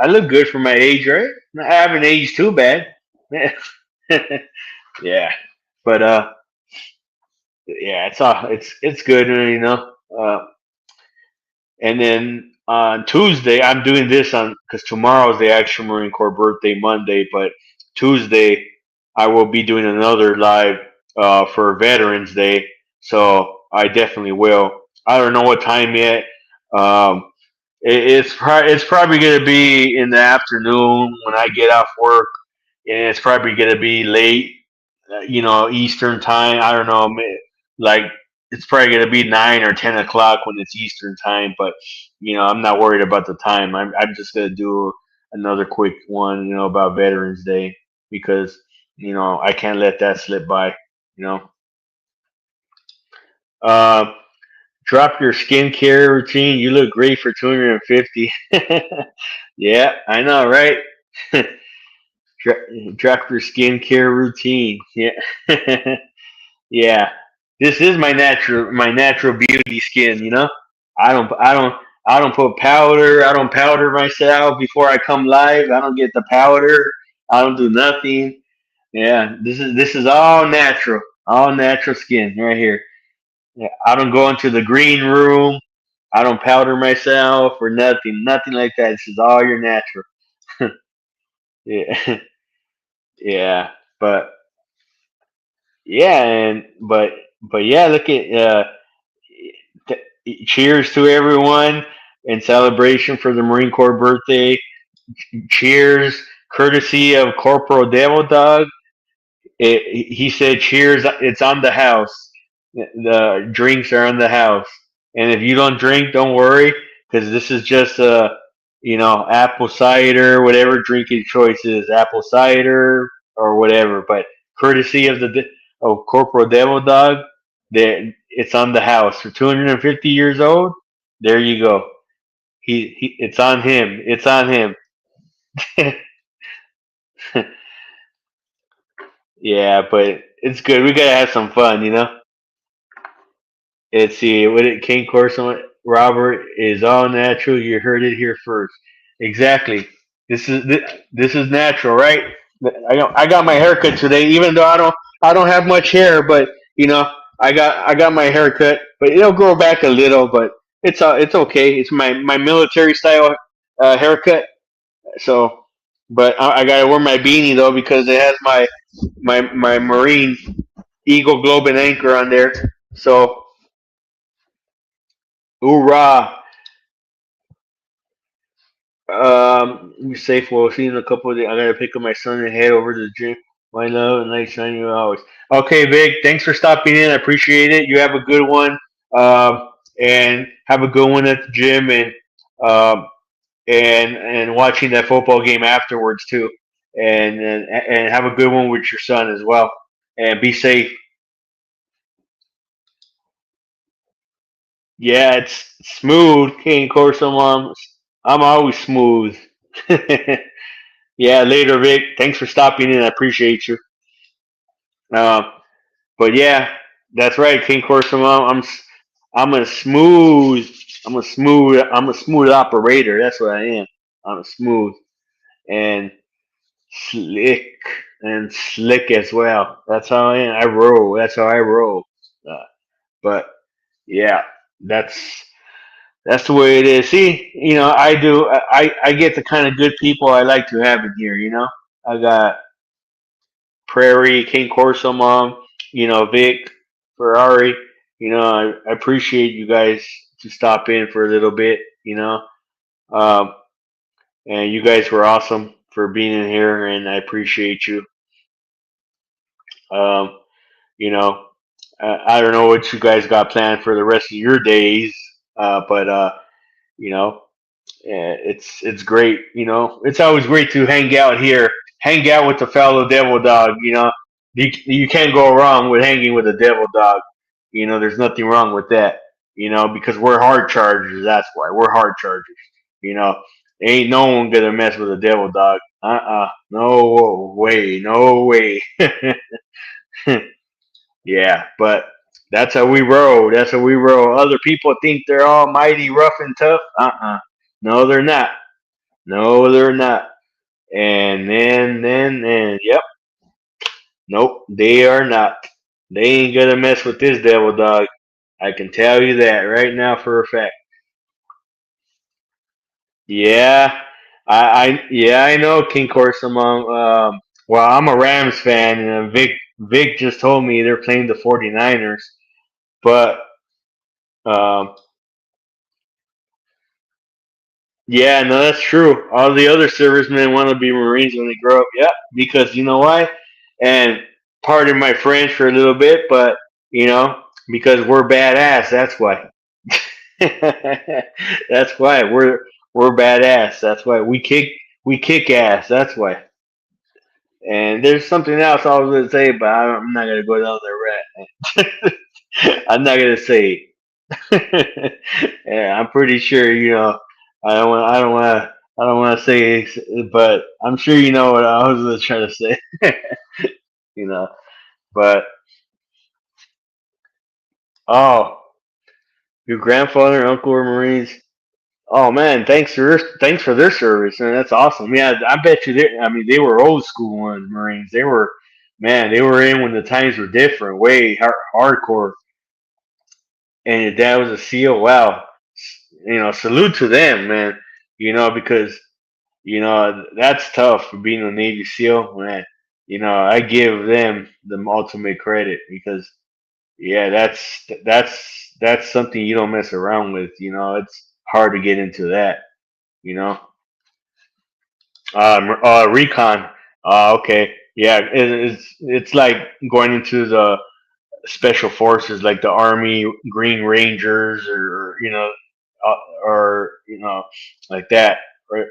look good for my age, right? I haven't aged too bad. Yeah, but yeah, it's good, and then on Tuesday, I'm doing this on because tomorrow is the actual Marine Corps birthday, Monday. But Tuesday, I will be doing another live for Veterans Day. So I definitely will. I don't know what time yet. Um, it's probably going to be in the afternoon when I get off work, and it's probably going to be late, Eastern time. I don't know, like it's probably going to be 9 or 10 o'clock when it's Eastern time. But I'm not worried about the time. I'm just going to do another quick one, about Veterans Day because I can't let that slip by. You know, uh, drop your skincare routine. You look great for 250. Yeah, I know, right? Drop your skincare routine. Yeah. Yeah, this is my natural beauty skin. I don't I don't I don't put powder. I don't powder myself before I come live. I don't get the powder. I don't do nothing. Yeah, this is all natural skin right here. Yeah, I don't go into the green room. I don't powder myself or nothing like that. This is all your natural. Yeah, yeah, but yeah, but yeah, look at cheers to everyone in celebration for the Marine Corps birthday. Cheers, courtesy of Corporal Devil Dog. He said, "Cheers! It's on the house. The drinks are on the house, and if you don't drink, don't worry, because this is just apple cider, whatever drinking choice is, apple cider or whatever. But courtesy of Corporal Devil Dog, it's on the house for 250 years old. There you go. It's on him. It's on him. Yeah, but it's good. We gotta have some fun. Let's see. What it King Corson Robert is all natural. You heard it here first. Exactly. This is natural, right? I got my haircut today, even though I don't have much hair, but I got my haircut, but it'll grow back a little, but it's okay. It's my military style haircut. So, but I gotta wear my beanie though because it has my Marine Eagle Globe and Anchor on there. So, hoorah! Be safe. We'll see you in a couple of days. I gotta pick up my son and head over to the gym. My love and nice shine you always. Okay, Vic. Thanks for stopping in. I appreciate it. You have a good one. And have a good one at the gym um, and watching that football game afterwards too. And have a good one with your son as well. And be safe. Yeah, it's smooth. King Corso, mom. I'm always smooth. Yeah, later, Vic. Thanks for stopping in. I appreciate you. Uh, but yeah, that's right, King Corso. I'm a smooth. I'm a smooth operator. That's what I am. I'm smooth and slick slick as well. That's how I am. I roll. That's how I roll. Uh, but yeah, that's that's the way it is. See, I do. I get the kind of good people I like to have in here. I got Prairie, King Corso Mom, Vic, Ferrari. I appreciate you guys to stop in for a little bit. Um, and you guys were awesome for being in here, and I appreciate you. Um, you know, I don't know what you guys got planned for the rest of your days, but you know, it's great. It's always great to hang out here, hang out with the fellow devil dog. You can't go wrong with hanging with a devil dog. There's nothing wrong with that. Because we're hard chargers. That's why we're hard chargers. You know, ain't no one gonna mess with a devil dog. No way, no way. Yeah, but that's how we roll. That's how we roll. Other people think they're all mighty rough and tough. No, they're not. No, they're not. And then, yep. Nope, they are not. They ain't gonna mess with this devil dog. I can tell you that right now for a fact. Yeah, yeah, I know King Corsamon. Well, I'm a Rams fan, and Vic just told me they're playing the 49ers. But um, yeah, no, that's true. All the other servicemen want to be Marines when they grow up. Yeah, because you know why? And pardon my French for a little bit, but you know, because we're badass. That's why. That's why we're badass. That's why we kick ass. That's why. And there's something else I was gonna say, but I'm not gonna go down there. Rat. I'm not gonna say it. Yeah, I'm pretty sure I don't want. I don't want to. I don't want to say, but I'm sure you know what I was trying to say. you know, but oh, your grandfather and uncle were Marines. Oh man, thanks for their service, man. That's awesome. Yeah, I bet you. I mean, they were old school ones, Marines. They were, man. They were in when the times were different, way hardcore. And your dad was a SEAL. Wow, salute to them, man. Because that's tough for being a Navy SEAL, man. I give them the ultimate credit because yeah, that's something you don't mess around with. It's hard to get into that. You know, recon. Okay, yeah, it's like going into the special forces, like the Army Green Rangers, or like that. Right?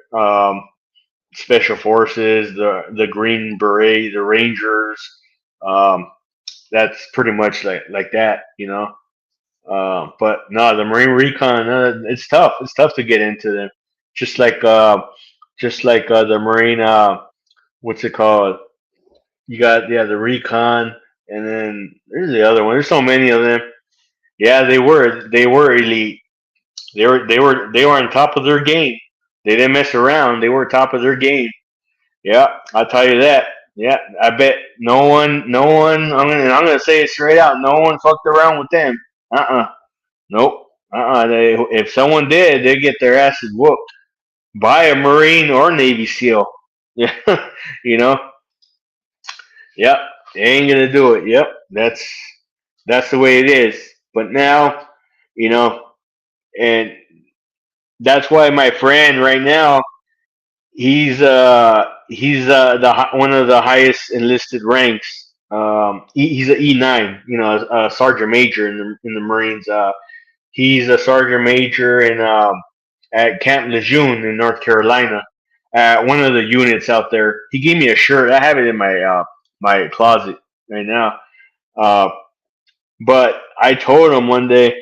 Special forces, the Green Beret, the Rangers. Um, that's pretty much like that. But no, the Marine Recon, it's tough. It's tough to get into them. Just like the Marine, what's it called? You got, yeah, the Recon, and then there's the other one. There's so many of them. Yeah, they were elite. They were on top of their game. They didn't mess around. They were top of their game. Yeah, I'll tell you that. Yeah, I bet no one. I'm gonna say it straight out. No one fucked around with them. Nope. If someone did, they get their asses whooped by a Marine or Navy SEAL. Yeah, you know. Yep, they ain't gonna do it. Yep, that's the way it is. But now, you know, and that's why my friend right now, he's one of the highest enlisted ranks. He's an E9, a sergeant major in the Marines. He's a sergeant major at Camp Lejeune in North Carolina, at one of the units out there. He gave me a shirt. I have it in my closet right now. Uh, but I told him one day,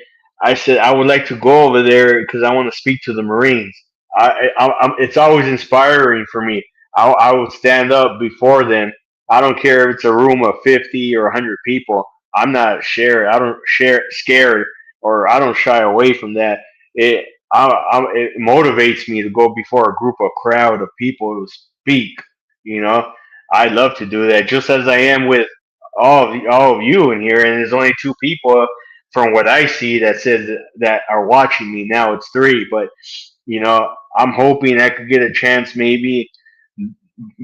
I said I would like to go over there because I want to speak to the Marines. It's always inspiring for me. I would stand up before them. I don't care if it's a room of 50 or 100 people. I'm not scared. I don't scared, or I don't shy away from that. It motivates me to go before a group of crowd of people to speak. You know, I love to do that, just as I am with all of you in here. And there's only two people from what I see that says that are watching me now. It's three, but I'm hoping I could get a chance maybe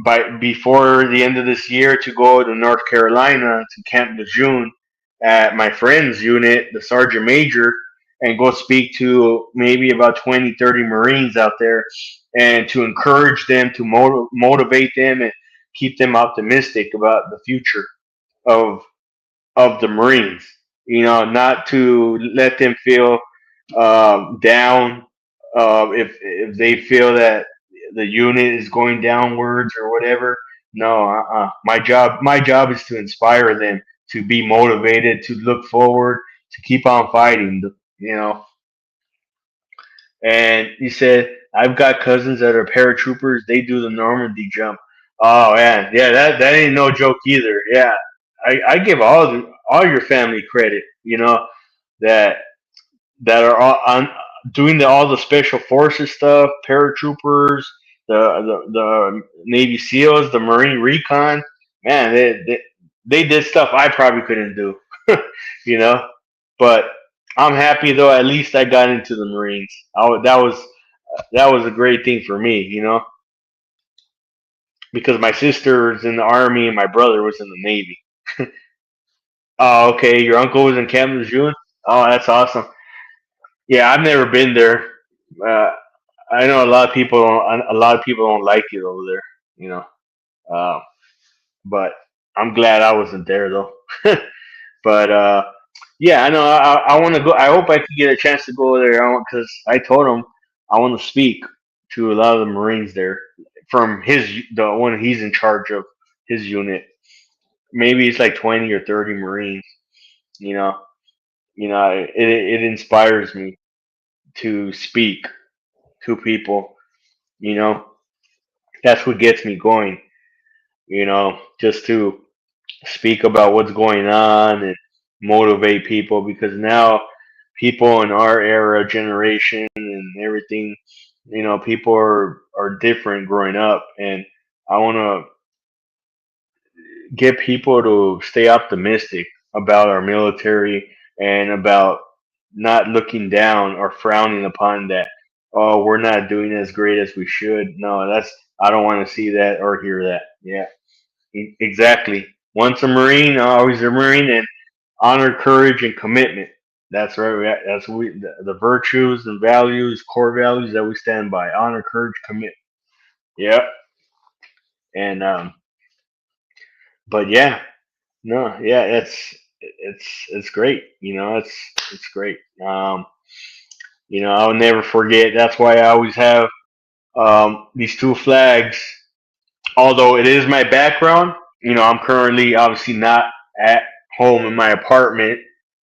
by before the end of this year to go to North Carolina to Camp Lejeune at my friend's unit, the Sergeant Major, and go speak to maybe about 20, 30 Marines out there and to encourage them, to motivate them, and keep them optimistic about the future of the Marines. Not to let them feel down if they feel that the unit is going downwards or whatever. No, my job is to inspire them to be motivated, to look forward, to keep on fighting. You know, and he said, I've got cousins that are paratroopers. They do the Normandy jump. Oh man, yeah, that ain't no joke either. Yeah, I give all your family credit. That that are all on doing all the special forces stuff, paratroopers, the Navy SEALs, the Marine Recon. Man, they did stuff I probably couldn't do. you know, but I'm happy though. At least I got into the Marines. That was a great thing for me. Because my sister was in the Army and my brother was in the Navy. Oh, okay. Your uncle was in Camp Lejeune. Oh, that's awesome. Yeah, I've never been there. Uh, I know a lot of people don't like it over there. You know, uh, but I'm glad I wasn't there though. But yeah, I know. I want to go. I hope I can get a chance to go there because I told him I want to speak to a lot of the Marines there from the one he's in charge of his unit. Maybe it's like 20 or 30 Marines. You know, it inspires me to speak to people. You know, that's what gets me going. Just to speak about what's going on and motivate people because now people in our era, generation, and everything, people are different growing up, and I want to get people to stay optimistic about our military and about not looking down or frowning upon that. Oh, we're not doing as great as we should. No, I don't want to see that or hear that. Yeah, exactly. Once a Marine, always a Marine, and honor, courage, and commitment. That's right. That's what the virtues and values, core values that we stand by. Honor, courage, commit. Yep. And but yeah, no, yeah, it's great. It's great. I'll never forget. That's why I always have these two flags. Although it is my background, I'm currently obviously not at home in my apartment,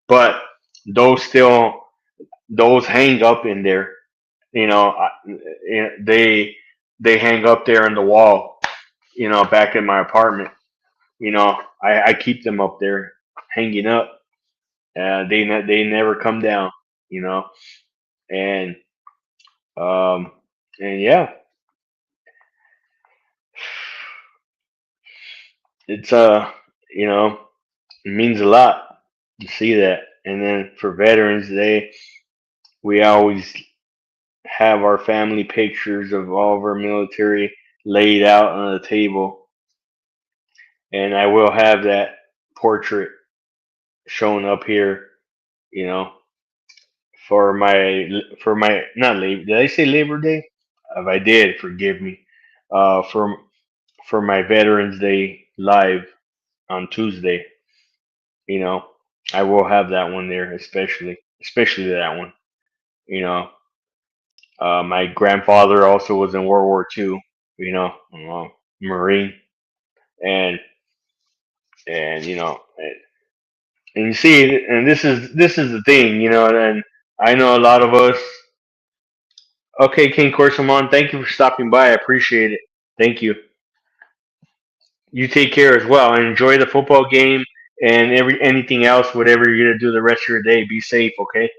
but those still those hang up in there. They hang up there in the wall. Back in my apartment. I keep them up there, hanging up. They never come down. You know, and um, and yeah, it's you know, it means a lot to see that. And then for Veterans Day, we always have our family pictures of all of our military laid out on the table, and I will have that portrait shown up here. You know, for my not Labor. Did I say Labor Day? If I did, forgive me. For my Veterans Day live on Tuesday, you know, I will have that one there, especially that one. You know, my grandfather also was in World War II. Marine, and and you see, and this is the thing, and I know a lot of us. Okay, King Corsamon, thank you for stopping by. I appreciate it. Thank you. You take care as well and enjoy the football game and anything else, whatever you're gonna do the rest of your day. Be safe, okay?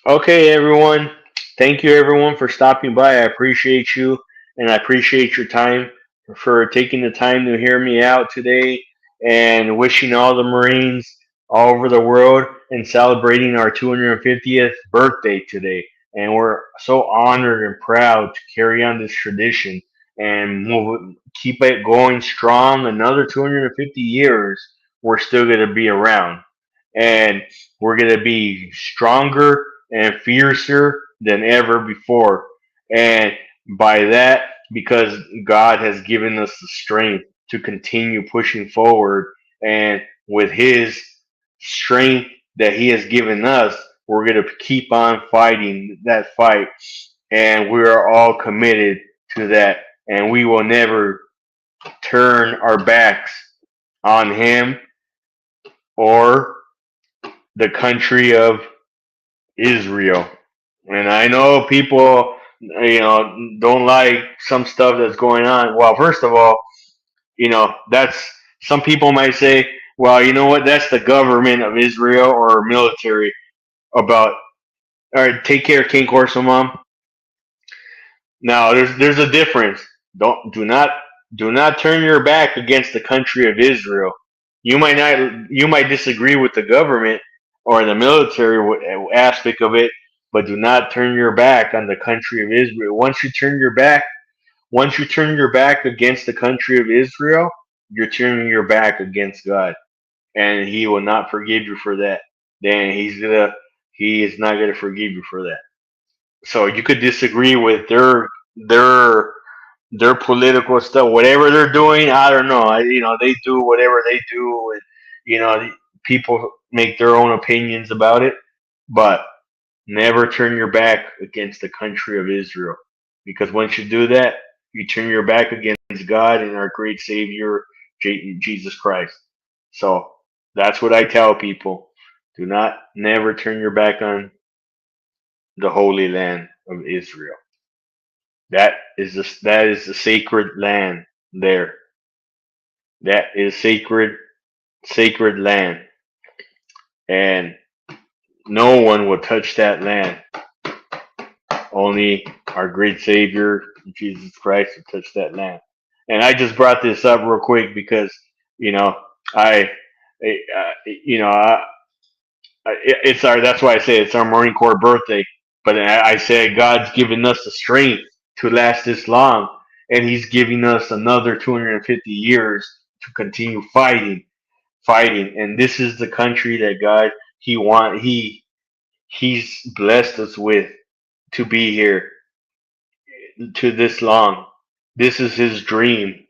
Okay, everyone. Thank you, everyone, for stopping by. I appreciate you, and I appreciate your time for taking the time to hear me out today, and wishing all the Marines all over the world and celebrating our 250th birthday today. and we're so honored and proud to carry on this tradition and keep it going strong. Another 250 years, we're still going to be around, and we're going to be stronger and fiercer than ever before. And by that, because God has given us the strength to continue pushing forward, and with His strength that He has given us, we're going to keep on fighting that fight, and we are all committed to that, and we will never turn our backs on Him or the country of Israel. And I know people, don't like some stuff that's going on. Well, first of all, that's some people might say, well, you know what? That's the government of Israel or military about. All right, take care, King Corso Mom. Now, there's a difference. Do not turn your back against the country of Israel. You might disagree with the government or the military aspect of it, but do not turn your back on the country of Israel. Once you turn your back against the country of Israel, you're turning your back against God, and He will not forgive you for that. Then He is not gonna forgive you for that. So you could disagree with their their political stuff, whatever they're doing. I don't know. They do whatever they do, and people make their own opinions about it. But never turn your back against the country of Israel, because once you do that, you turn your back against God and our great Savior, Jesus Christ. So that's what I tell people: do not never turn your back on the Holy Land of Israel. That is the sacred land there. That is sacred land, and no one will touch that land. Only our great Savior Jesus Christ will touch that land. And I just brought this up real quick because you know I, you know it's our that's why I say it's our Marine Corps birthday. But I say God's given us the strength to last this long, and He's giving us another 250 years to continue fighting. And this is the country that God He's blessed us with to be here to this long. This is His dream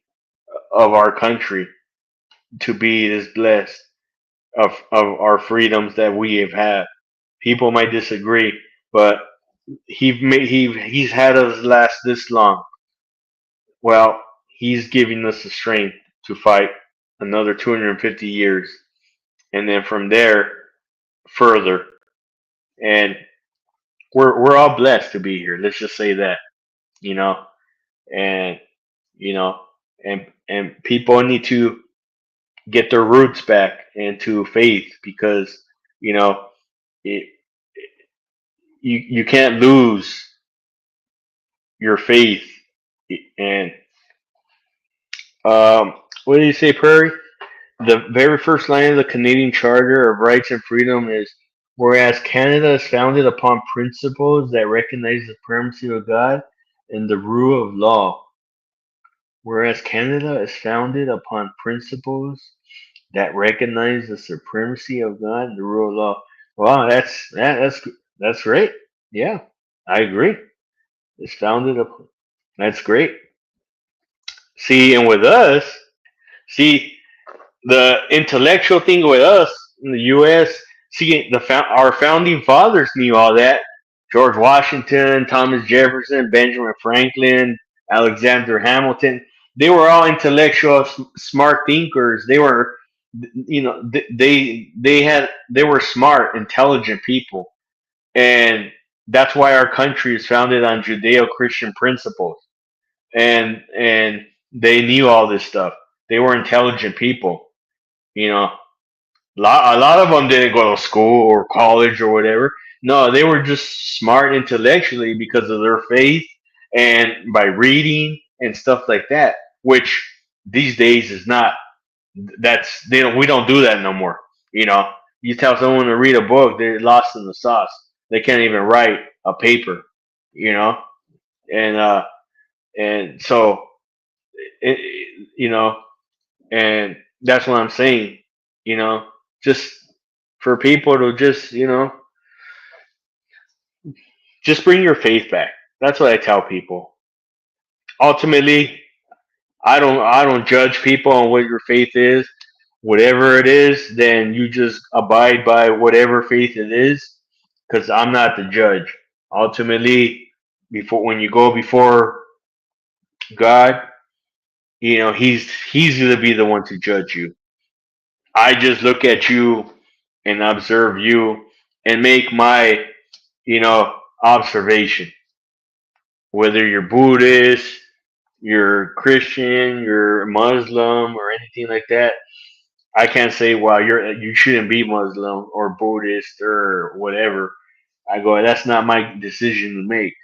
of our country, to be this blessed of our freedoms that we have had. People might disagree, but he's had us last this long. Well, He's giving us the strength to fight another 250 years, and then from there further. And we're all blessed to be here. Let's just say that, you know, and you know, and people need to get their roots back into faith, because you know it, you can't lose your faith. And what do you say, Prairie? The very first line of the Canadian Charter of Rights and Freedom is, whereas Canada is founded upon principles that recognize the supremacy of God and the rule of law. Whereas Canada is founded upon principles that recognize the supremacy of God and the rule of law. Wow, that's great. Yeah, I agree. It's founded upon. That's great. See, and with us, see, the intellectual thing with us in the U.S. See, our founding fathers knew all that. George Washington, Thomas Jefferson, Benjamin Franklin, Alexander Hamilton. They were all intellectual, smart thinkers. They were, they were smart, intelligent people, and that's why our country is founded on Judeo-Christian principles. And they knew all this stuff. They were intelligent people. You know, a lot of them didn't go to school or college or whatever. No, they were just smart intellectually because of their faith and by reading and stuff like that. Which these days is not. That's they don't. We don't do that no more. You know, you tell someone to read a book, they're lost in the sauce. They can't even write a paper, you know, and so you know, and that's what I'm saying, you know, just for people to just just bring your faith back. That's what I tell people. Ultimately, I don't judge people on what your faith is. Whatever it is, then you just abide by whatever faith it is, because I'm not the judge. Ultimately, before when you go before God, He's gonna be the one to judge you. I just look at you and observe you and make my observation. Whether you're Buddhist, you're Christian, you're Muslim, or anything like that, I can't say, well, you shouldn't be Muslim or Buddhist or whatever. I go, that's not my decision to make.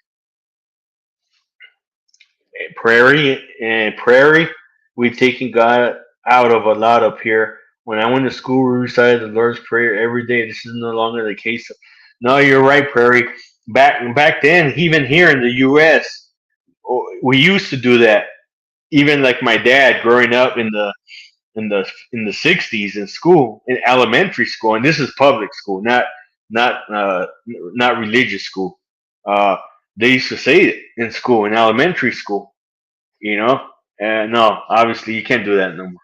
Prairie, we've taken God out of a lot up here. When I went to school, we recited the Lord's Prayer every day. This is no longer the case. No, you're right, Prairie. Back then, even here in the U.S., we used to do that. Even like my dad, growing up in the 60s in school, in elementary school, and this is public school, not religious school. Uh, they used to say it in school, in elementary school, you know. And no, obviously you can't do that no more.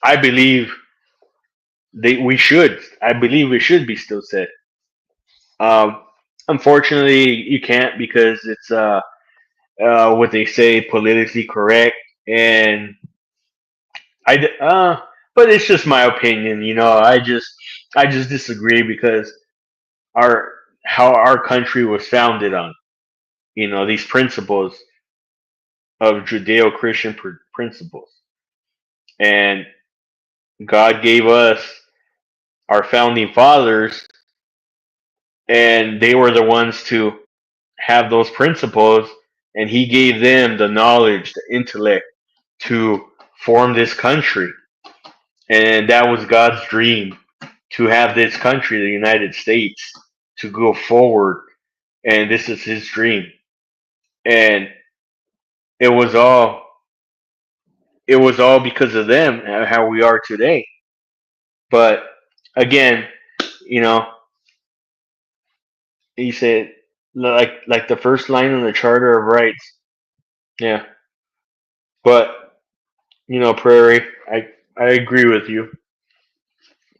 I believe we should. I believe it should be still said. Um, Unfortunately, you can't because it's what they say politically correct, and but it's just my opinion. I just disagree because our how our country was founded on these principles of Judeo-Christian principles, and God gave us our founding fathers, and they were the ones to have those principles, and He gave them the knowledge, the intellect to form this country, and that was God's dream to have this country, the United States, to go forward, and this is His dream, and it was all it was all because of them how we are today. But again, you know, he said like the first line in the Charter of Rights. Yeah, but Prairie, I agree with you.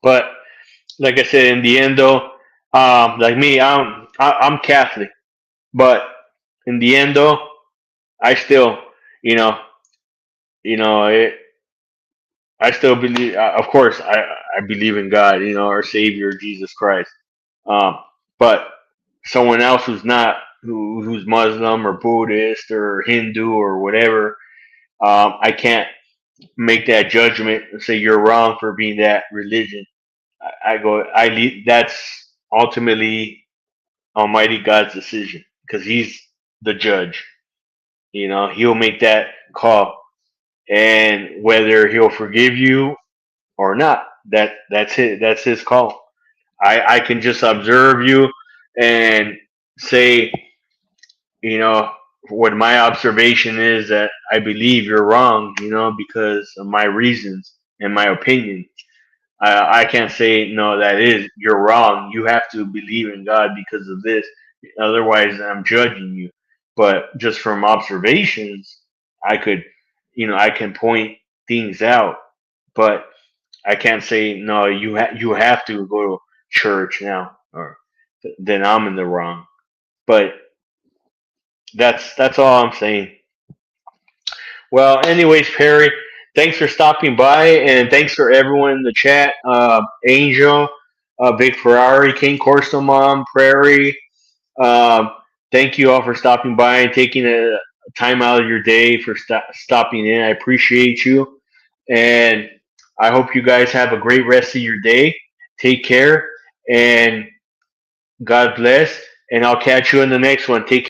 But like I said, in the end though, like me, I'm Catholic, but in the end though, I still, you know, it, I still believe. Of course, I believe in God, our Savior Jesus Christ. Um, but someone else who's not who's Muslim or Buddhist or Hindu or whatever, I can't make that judgment and say you're wrong for being that religion. I go, that's ultimately Almighty God's decision because He's the judge. He'll make that call, and whether He'll forgive you or not, that's His call. I can just observe you and say, you know, what my observation is that I believe you're wrong, because of my reasons and my opinion. I can't say no. That is, you're wrong. You have to believe in God because of this. Otherwise, I'm judging you. But just from observations, I could, I can point things out. But I can't say no. You have to go to church now, or then I'm in the wrong. But that's all I'm saying. Well, anyways, Perry, thanks for stopping by, and thanks for everyone in the chat. Angel, Big Ferrari, King Corso Mom, Prairie. Um, Thank you all for stopping by and taking a time out of your day for stopping in. I appreciate you, and I hope you guys have a great rest of your day. Take care, and God bless. And I'll catch you in the next one. Take care.